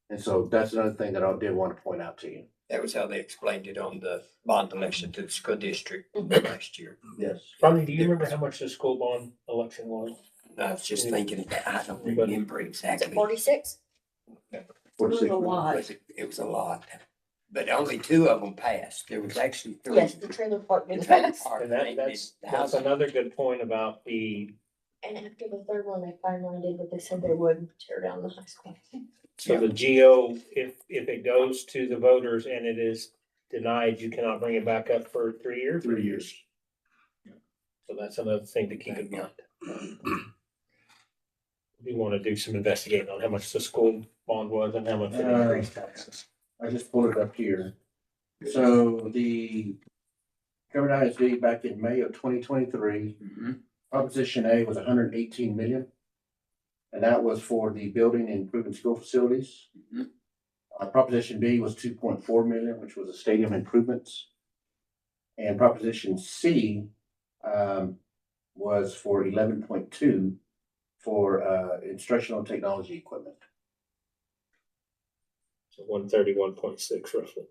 [SPEAKER 1] And so that's another thing that I did want to point out to you.
[SPEAKER 5] That was how they explained it on the bond election to the school district last year.
[SPEAKER 1] Yes.
[SPEAKER 3] Rodney, do you remember how much the school bond election was?
[SPEAKER 5] I was just thinking that, I don't remember
[SPEAKER 6] Is it
[SPEAKER 5] exactly.
[SPEAKER 6] 46?
[SPEAKER 5] It was a lot. It was a lot, but only two of them passed. There was actually three.
[SPEAKER 6] Yes, the trailer park
[SPEAKER 5] The
[SPEAKER 6] didn't
[SPEAKER 5] trailer
[SPEAKER 6] pass.
[SPEAKER 5] park
[SPEAKER 3] And
[SPEAKER 5] made
[SPEAKER 3] that's
[SPEAKER 5] the housing.
[SPEAKER 3] another good point about the,
[SPEAKER 6] And after the third one, they finally did what they said they would, tear down the high school.
[SPEAKER 3] so the GO, if it goes to the voters and it is denied, you cannot bring it back up for 3 years?
[SPEAKER 1] 3 years.
[SPEAKER 3] So that's another thing to keep in mind. We want to do some investigating on how much the school bond was and how much it increased taxes.
[SPEAKER 1] I just pulled it up here. So the government ISD back in May of 2023, Proposition A was 118 million. And that was for the building and improving school facilities. Proposition B was 2.4 million, which was the stadium improvements. And Proposition C was for 11.2 for instructional technology equipment.
[SPEAKER 3] So 131.6 roughly.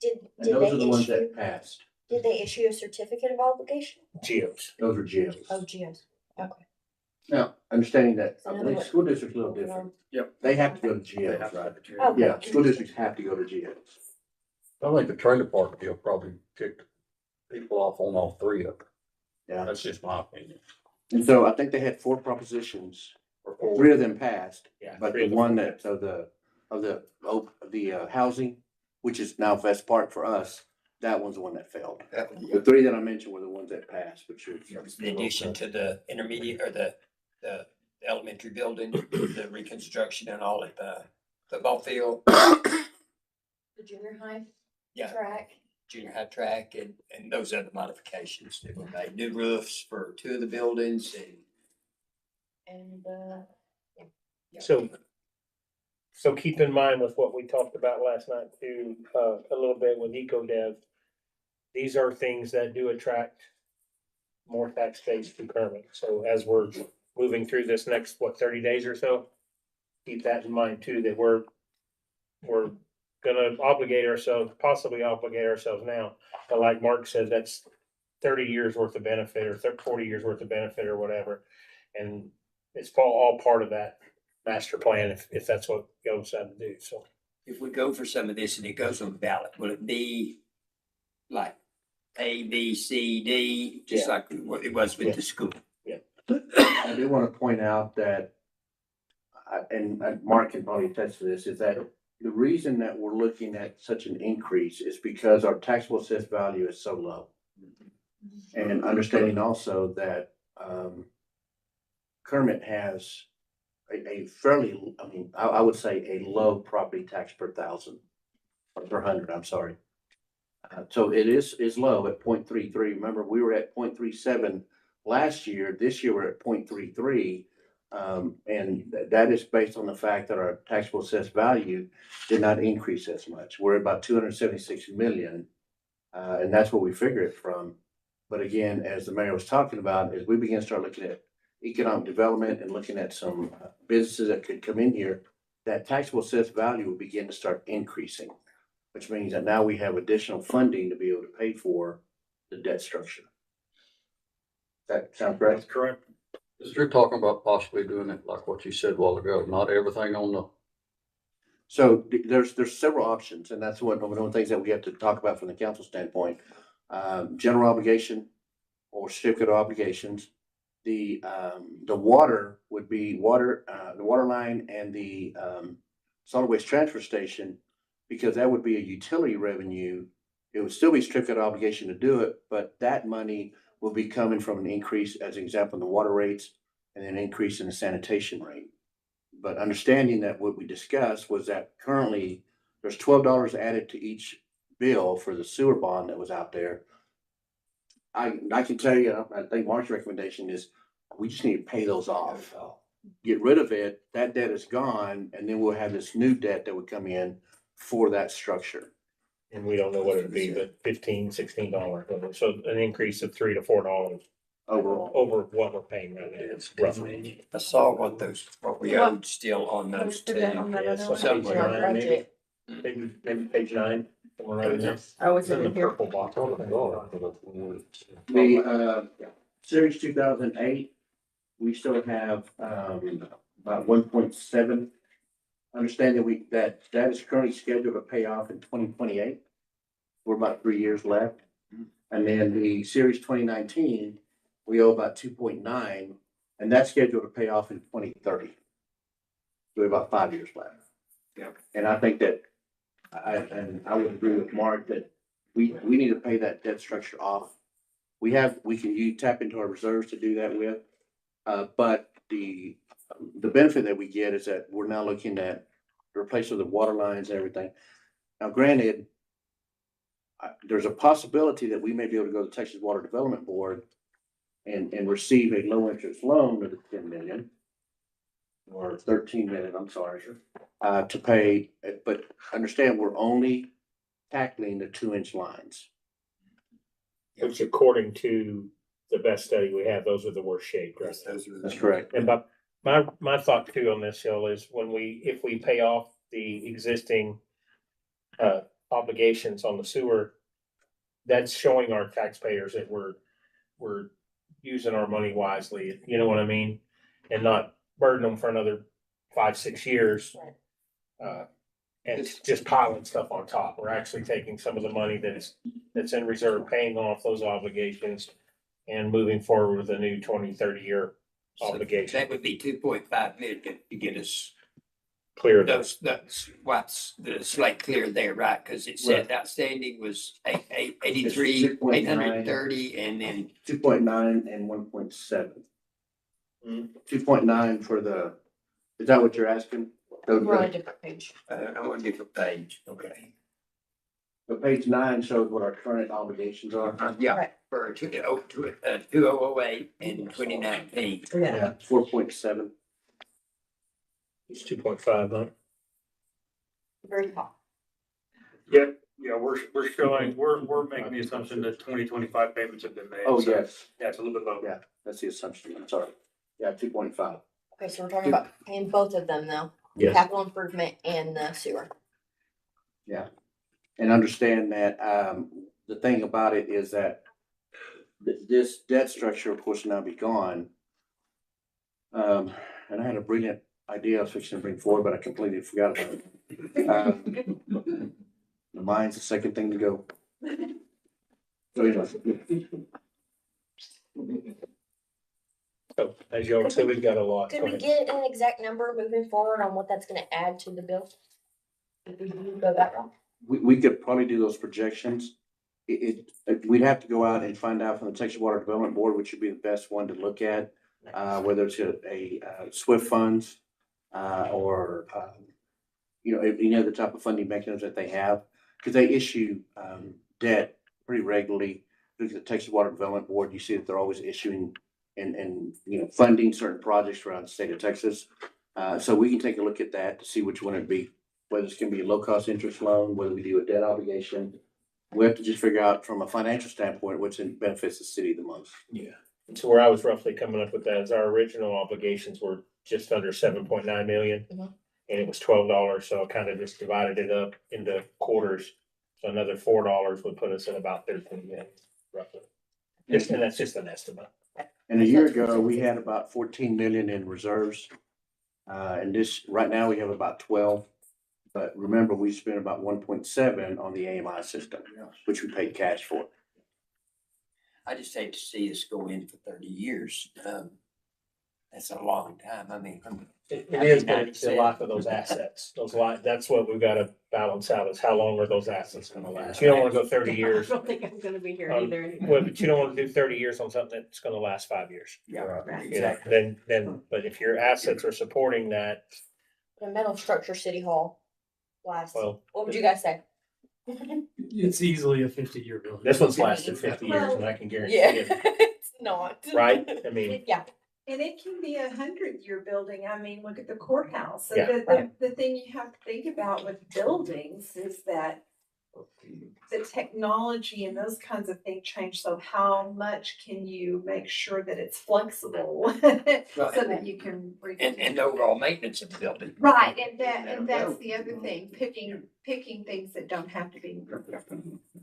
[SPEAKER 6] Did
[SPEAKER 1] And those are the ones
[SPEAKER 6] issue,
[SPEAKER 1] that passed.
[SPEAKER 6] did they issue a certificate of obligation?
[SPEAKER 3] GOs.
[SPEAKER 1] Those are GOs.
[SPEAKER 6] Oh, geos. Okay.
[SPEAKER 1] Now, understanding that,
[SPEAKER 6] So
[SPEAKER 1] I
[SPEAKER 6] in
[SPEAKER 1] believe
[SPEAKER 6] other
[SPEAKER 1] school district's a little different. They have to go to GOs, right?
[SPEAKER 6] Oh,
[SPEAKER 1] Yeah, school districts have to go to GOs.
[SPEAKER 10] I think the trailer park deal probably kicked people off on all three of them.
[SPEAKER 1] Yeah.
[SPEAKER 10] That's just my opinion.
[SPEAKER 1] And so I think they had 4 propositions, or 3 of them passed,
[SPEAKER 3] Yeah.
[SPEAKER 1] but
[SPEAKER 3] three
[SPEAKER 1] the
[SPEAKER 3] of the
[SPEAKER 1] one
[SPEAKER 3] four.
[SPEAKER 1] that, of the housing, which is now Vest Park for us, that one's the one that failed. The 3 that I mentioned were the ones that passed, which is.
[SPEAKER 5] In addition to the intermediate or the elementary building, the reconstruction and all at the football field,
[SPEAKER 6] The junior high
[SPEAKER 5] Yeah.
[SPEAKER 6] track.
[SPEAKER 5] junior high track and those other modifications that were made. New roofs for 2 of the buildings
[SPEAKER 6] And,
[SPEAKER 3] So keep in mind with what we talked about last night too, a little bit with EcoDev. These are things that do attract more tax base to Kermit. So as we're moving through this next, 30 days or so, keep that in mind too, that we're gonna possibly obligate ourselves now. But like Mark said, that's 30 years worth of benefit or 40 years worth of benefit or whatever. And it's all part of that master plan if that's what y'all decide to do, so.
[SPEAKER 5] if we go for some of this and it goes on the ballot, will it be like A, B, C, D, just like what it was with the school?
[SPEAKER 1] I do want to point out that, and Mark can probably attest to this, is that the reason that we're looking at such an increase is because our taxable assessed value is so low. And understanding also that, Kermit has a fairly, I would say a low property tax per thousand, or per hundred, I'm sorry. So it is low at 0.33. Remember, we were at 0.37 last year. This year we're at 0.33. And that is based on the fact that our taxable assessed value did not increase as much. We're about 276 million. And that's what we figure it from. But again, as the mayor was talking about, as we begin to start looking at economic development and looking at some businesses that could come in here, that taxable assessed value will begin to start increasing, which means that now we have additional funding to be able to pay for the debt structure. That sound correct?
[SPEAKER 13] Correct.
[SPEAKER 10] You're talking about possibly doing it like what you said a while ago, not everything on the.
[SPEAKER 1] So there's several options, and that's one of the things that we have to talk about from the council standpoint. General obligation or certificate of obligations. The water would be the water line and the solid waste transfer station because that would be a utility revenue. It would still be strict of obligation to do it, but that money will be coming from an increase, as an example, in the water rates and an increase in the sanitation rate. But understanding that what we discussed was that currently there's $12 added to each bill for the sewer bond that was out there. I can tell you, I think Mark's recommendation is we just need to pay those off. Get rid of it, that debt is gone, and then we'll have this new debt that would come in for that structure.
[SPEAKER 3] And we don't know what it'd be, but $15, $16. So an increase of $3 to $4
[SPEAKER 1] Overall,
[SPEAKER 3] over what we're paying right now, roughly.
[SPEAKER 5] I saw what we owed still on those
[SPEAKER 7] Posted that on that
[SPEAKER 3] Yeah,
[SPEAKER 7] other
[SPEAKER 3] so
[SPEAKER 7] one.
[SPEAKER 3] page
[SPEAKER 6] In our
[SPEAKER 3] 9, maybe,
[SPEAKER 6] budget.
[SPEAKER 3] maybe page 9, somewhere right in there.
[SPEAKER 7] Oh,
[SPEAKER 3] It's
[SPEAKER 7] is it
[SPEAKER 3] in the
[SPEAKER 7] in here?
[SPEAKER 3] purple box.
[SPEAKER 1] the, Series 2008, we still have, about 1.7. Understand that that is currently scheduled to pay off in 2028. We're about 3 years left. And then the Series 2019, we owe about 2.9, and that's scheduled to pay off in 2030. So we have about 5 years left.
[SPEAKER 5] Yeah.
[SPEAKER 1] And I think that, I would agree with Mark that we need to pay that debt structure off. We can tap into our reserves to do that with. But the benefit that we get is that we're now looking at the replacement of the water lines and everything. Now granted, there's a possibility that we may be able to go to the Texas Water Development Board and receive a low interest loan of the 10 million or 13 million, I'm sorry, to pay, but understand we're only tackling the 2-inch lines.
[SPEAKER 3] Which according to the best study we have, those are the worst shaped, right?
[SPEAKER 1] That's correct.
[SPEAKER 3] And but my thought too on this, Hill, is if we pay off the existing obligations on the sewer, that's showing our taxpayers that we're using our money wisely, you know what I mean? And not burden them for another 5-6 years. And just piling stuff on top. We're actually taking some of the money that's in reserve, paying off those obligations and moving forward with a new 20-30 year obligation.
[SPEAKER 5] That would be 2.5 million to get us
[SPEAKER 3] Clear
[SPEAKER 5] that's what's the slate clear there, right? Cause it said outstanding was 83, 830, and then
[SPEAKER 1] 2.9 and 1.7. 2.9 for is that what you're asking?
[SPEAKER 6] We're on a different page.
[SPEAKER 5] I'm on a different page. Okay.
[SPEAKER 1] But page 9 shows what our current obligations are.
[SPEAKER 5] Yeah,
[SPEAKER 6] Right.
[SPEAKER 5] for 2008 and 2019.
[SPEAKER 3] Yeah.
[SPEAKER 1] 4.7.
[SPEAKER 3] It's 2.5, huh?
[SPEAKER 6] Very top.
[SPEAKER 13] Yeah, we're showing, we're making the assumption that 2025 payments have been made.
[SPEAKER 1] Oh,
[SPEAKER 13] so,
[SPEAKER 1] yes.
[SPEAKER 13] Yeah, it's a little bit low.
[SPEAKER 1] Yeah, that's the assumption. I'm sorry. Yeah, 2.5.
[SPEAKER 6] Okay, so we're talking about paying both of them though,
[SPEAKER 3] Yes.
[SPEAKER 6] capital improvement and the sewer.
[SPEAKER 1] Yeah. And understand that, the thing about it is that this debt structure, of course, will now be gone. And I had a brilliant idea I was fixing to bring forward, but I completely forgot about it. The mind's the second thing to go. So,
[SPEAKER 3] So as y'all say, we've got a lot.
[SPEAKER 6] Could we get an exact number moving forward on what that's gonna add to the bill? If we go that route?
[SPEAKER 1] we could probably do those projections. We'd have to go out and find out from the Texas Water Development Board, which would be the best one to look at, whether it's a SWIFT funds, or, any other type of funding mechanism that they have, because they issue, debt pretty regularly. Look at the Texas Water Development Board, you see that they're always issuing and funding certain projects around the state of Texas. So we can take a look at that to see which one it'd be, whether it's gonna be a low-cost interest loan, whether we do a debt obligation. We have to just figure out from a financial standpoint, which benefits the city the most.
[SPEAKER 3] Yeah. So where I was roughly coming up with that is our original obligations were just under 7.9 million.
[SPEAKER 6] Mhm.
[SPEAKER 3] And it was $12, so I kind of just divided it up into quarters. So another $4 would put us at about 13 million roughly. And that's just an estimate.
[SPEAKER 1] And a year ago, we had about 14 million in reserves. And right now we have about 12. But remember, we spent about 1.7 on the AMI system, which we paid cash for.
[SPEAKER 5] I just hate to see us go in for 30 years. That's a long time. I mean,
[SPEAKER 3] It is, but it's the life of those assets. That's what we've got to balance out is how long are those assets gonna last? You don't wanna go 30 years.
[SPEAKER 7] I don't think I'm gonna be here either.
[SPEAKER 3] Well, but you don't wanna do 30 years on something that's gonna last 5 years.
[SPEAKER 5] yeah,
[SPEAKER 7] Right.
[SPEAKER 3] You know, but if your assets are supporting that,
[SPEAKER 6] The metal structure city hall lasts,
[SPEAKER 3] well,
[SPEAKER 6] what would you guys say?
[SPEAKER 8] It's easily a 50-year building.
[SPEAKER 3] this one's lasted 50 years and I can guarantee
[SPEAKER 6] Yeah,
[SPEAKER 3] it,
[SPEAKER 6] it's not.
[SPEAKER 3] right? I mean,
[SPEAKER 6] Yeah,
[SPEAKER 9] And it can be 100-year building. I mean, look at the courthouse. So
[SPEAKER 3] Yeah.
[SPEAKER 9] the thing you have to think about with buildings is that the technology and those kinds of things change. So how much can you make sure that it's flexible so that you can
[SPEAKER 5] and the overall maintenance of the building.
[SPEAKER 9] right, and that's the other thing, picking things that don't have to be.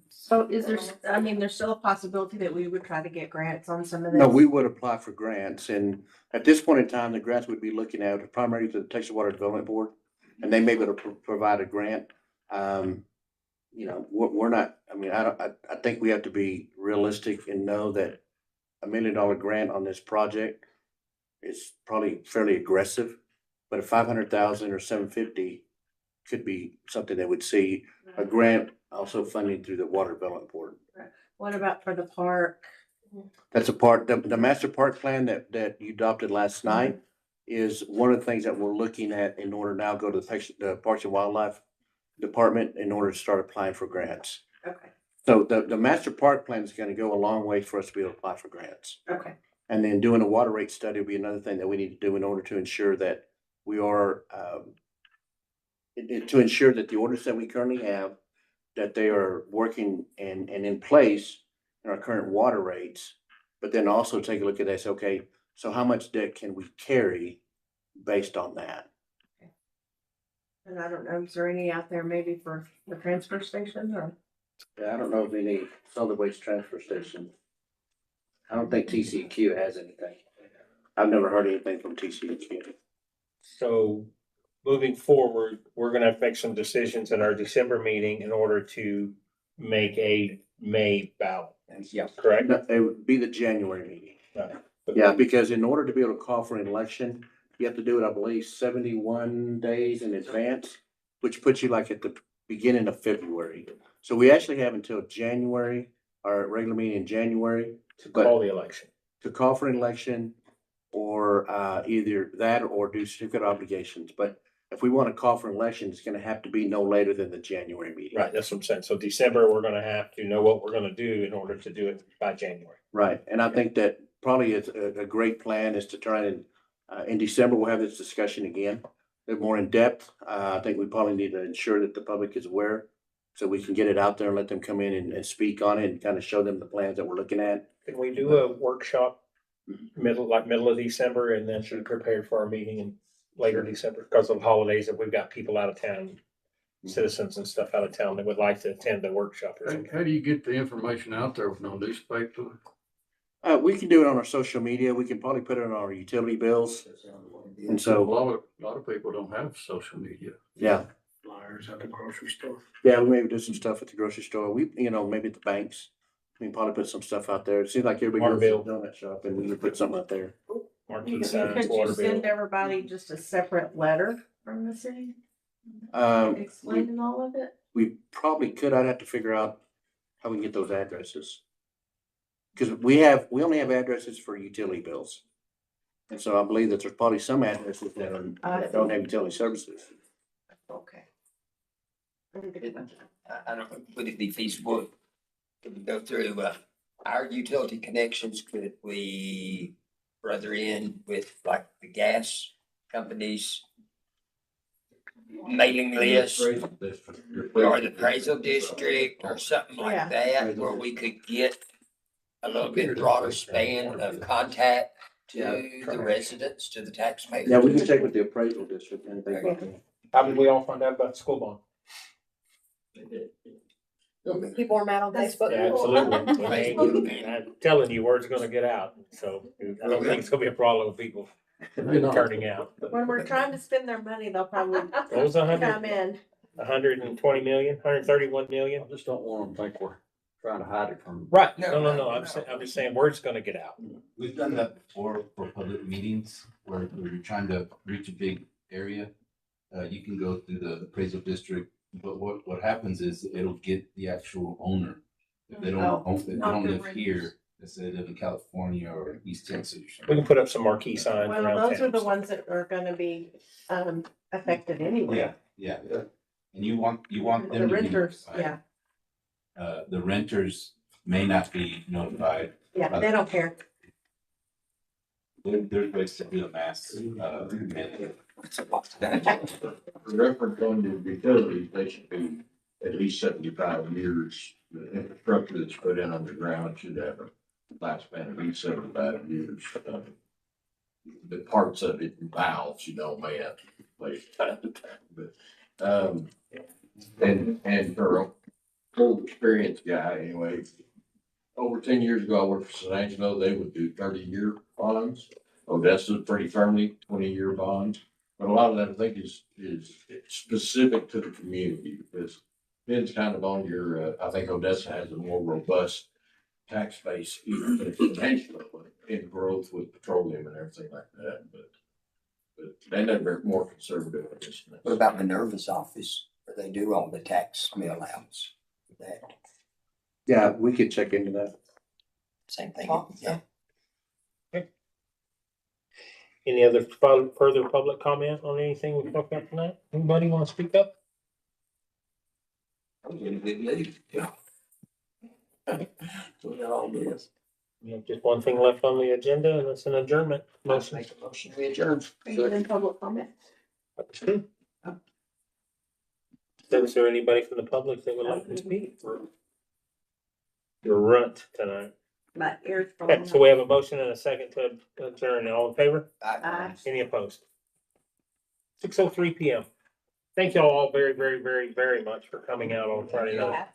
[SPEAKER 7] So is there, I mean, there's still a possibility that we would try to get grants on some of this?
[SPEAKER 1] No, we would apply for grants, and at this point in time, the grants we'd be looking at are primarily to the Texas Water Development Board, and they may be able to provide a grant. You know, we're not, I mean, I think we have to be realistic and know that $1 million grant on this project is probably fairly aggressive, but a 500,000 or 750 could be something that would see a grant also funding through the Water Development Board.
[SPEAKER 7] What about for the park?
[SPEAKER 1] That's a part, the master park plan that you adopted last night is one of the things that we're looking at in order now go to the Parks and Wildlife Department in order to start applying for grants.
[SPEAKER 7] Okay,
[SPEAKER 1] So the master park plan is gonna go a long way for us to be able to apply for grants.
[SPEAKER 7] okay.
[SPEAKER 1] And then doing a water rate study will be another thing that we need to do in order to ensure that we are, to ensure that the orders that we currently have, that they are working and in place in our current water rates. But then also take a look at this, okay, so how much debt can we carry based on that?
[SPEAKER 7] And I don't know, is there any out there maybe for the transfer station or?
[SPEAKER 1] Yeah, I don't know of any solid waste transfer station. I don't think TCEQ has anything. I've never heard anything from TCEQ.
[SPEAKER 3] so moving forward, we're gonna have to make some decisions in our December meeting in order to make a May ballot,
[SPEAKER 5] Yeah.
[SPEAKER 3] correct?
[SPEAKER 1] No, it would be the January meeting.
[SPEAKER 3] Right.
[SPEAKER 1] Yeah, because in order to be able to call for an election, you have to do it, I believe, 71 days in advance, which puts you like at the beginning of February. So we actually have until January, our regular meeting in January,
[SPEAKER 3] To call the election.
[SPEAKER 1] to call for an election or either that or do certificate obligations. But if we want to call for an election, it's going to have to be no later than the January meeting.
[SPEAKER 3] Right, that's what I'm saying. So December, we're gonna have to know what we're gonna do in order to do it by January.
[SPEAKER 1] Right, and I think that probably is a great plan is to try and, in December, we'll have this discussion again. A bit more in depth. I think we probably need to ensure that the public is aware. So we can get it out there and let them come in and speak on it and kind of show them the plans that we're looking at.
[SPEAKER 3] Can we do a workshop middle of December and then be prepared for our meeting in later December because of the holidays if we've got people out of town, citizens and stuff out of town that would like to attend the workshop or something?
[SPEAKER 10] How do you get the information out there with no newspaper?
[SPEAKER 1] We can do it on our social media. We can probably put it on our utility bills. And
[SPEAKER 10] A
[SPEAKER 1] so,
[SPEAKER 10] lot of people don't have social media.
[SPEAKER 1] yeah,
[SPEAKER 13] Flyers at the grocery store.
[SPEAKER 1] yeah, we maybe do some stuff at the grocery store. We, maybe at the banks. We can probably put some stuff out there. It seems like everybody goes to the donut shop and we can put something out there.
[SPEAKER 3] Marquee signs,
[SPEAKER 7] Could you
[SPEAKER 3] water
[SPEAKER 7] send
[SPEAKER 3] bill.
[SPEAKER 7] everybody just a separate letter from the city
[SPEAKER 1] We
[SPEAKER 7] explaining all of it?
[SPEAKER 1] probably could. I'd have to figure out how we can get those addresses. Cause we only have addresses for utility bills. And so I believe that there's probably some addresses that don't have utility services.
[SPEAKER 7] Okay.
[SPEAKER 5] I don't know, would it be feasible to go through, our utility connections? Could we brother in with like the gas companies? Mailing list or the appraisal district or something like
[SPEAKER 7] Yeah.
[SPEAKER 5] that, where we could get a little bit broader span of contact to the residents, to the taxpayers.
[SPEAKER 1] Yeah, we can check with the appraisal district and things like that.
[SPEAKER 3] How did we all find out about the school bond?
[SPEAKER 6] People are mad on Facebook.
[SPEAKER 3] Yeah, absolutely. I mean, I'm telling you, word's gonna get out. So I don't think it's gonna be a problem with people turning out.
[SPEAKER 7] When we're trying to spend their money, they'll probably
[SPEAKER 3] What was
[SPEAKER 7] come in.
[SPEAKER 3] 120 million, 131 million?
[SPEAKER 10] I just don't want them to think we're trying to hide it from.
[SPEAKER 3] Right, no, I'm just saying word's gonna get out.
[SPEAKER 11] We've done that before for public meetings where you're trying to reach a big area. You can go through the appraisal district, but what happens is it'll get the actual owner. If they if they
[SPEAKER 7] not
[SPEAKER 11] don't
[SPEAKER 7] the
[SPEAKER 11] live
[SPEAKER 7] renters.
[SPEAKER 11] here, let's say they live in California or East Texas.
[SPEAKER 3] We can put up some marquee signs
[SPEAKER 7] Well,
[SPEAKER 3] around
[SPEAKER 7] those are the
[SPEAKER 3] town.
[SPEAKER 7] ones that are gonna be, affected anyway.
[SPEAKER 11] Yeah. And you want them
[SPEAKER 7] The
[SPEAKER 11] to be
[SPEAKER 7] renters,
[SPEAKER 11] notified.
[SPEAKER 7] yeah,
[SPEAKER 11] The renters may not be notified.
[SPEAKER 7] yeah, they don't care.
[SPEAKER 11] There's ways to do a mass, mandate.
[SPEAKER 12] For reference on the utilities, they should be at least 75 years. The infrastructure that's put in underground should have a lifespan of at least 75 years. The parts of it, valves, may have to replace time to time, but, and for a full experienced guy, anyway, over 10 years ago, I worked for San Angelo, they would do 30-year bonds. Odessa's pretty firmly 20-year bonds. But a lot of that, I think, is specific to the community because Ben's kind of on your, I think Odessa has a more robust tax base, even than San Angelo in growth with petroleum and everything like that, but they're more conservative. I guess.
[SPEAKER 5] What about Minerva's office, where they do all the tax mail outs? That
[SPEAKER 1] Yeah, we could check into that.
[SPEAKER 5] same thing, yeah.
[SPEAKER 3] Any other further public comment on anything we talked about tonight? Anybody want to speak up?
[SPEAKER 5] I'm getting a bit late, yeah. So that all this.
[SPEAKER 3] We have just one thing left on the agenda, and it's an adjournment motion.
[SPEAKER 5] Make a motion, we adjourn.
[SPEAKER 7] Are you in public comment?
[SPEAKER 3] Is there anybody from the public that would like to speak? You're runt tonight.
[SPEAKER 7] My ears.
[SPEAKER 3] Okay, so we have a motion and a second to adjourn. All in favor?
[SPEAKER 7] Aye.
[SPEAKER 3] Any opposed? 6:03 PM. Thank you all very, very, very, very much for coming out on Friday night.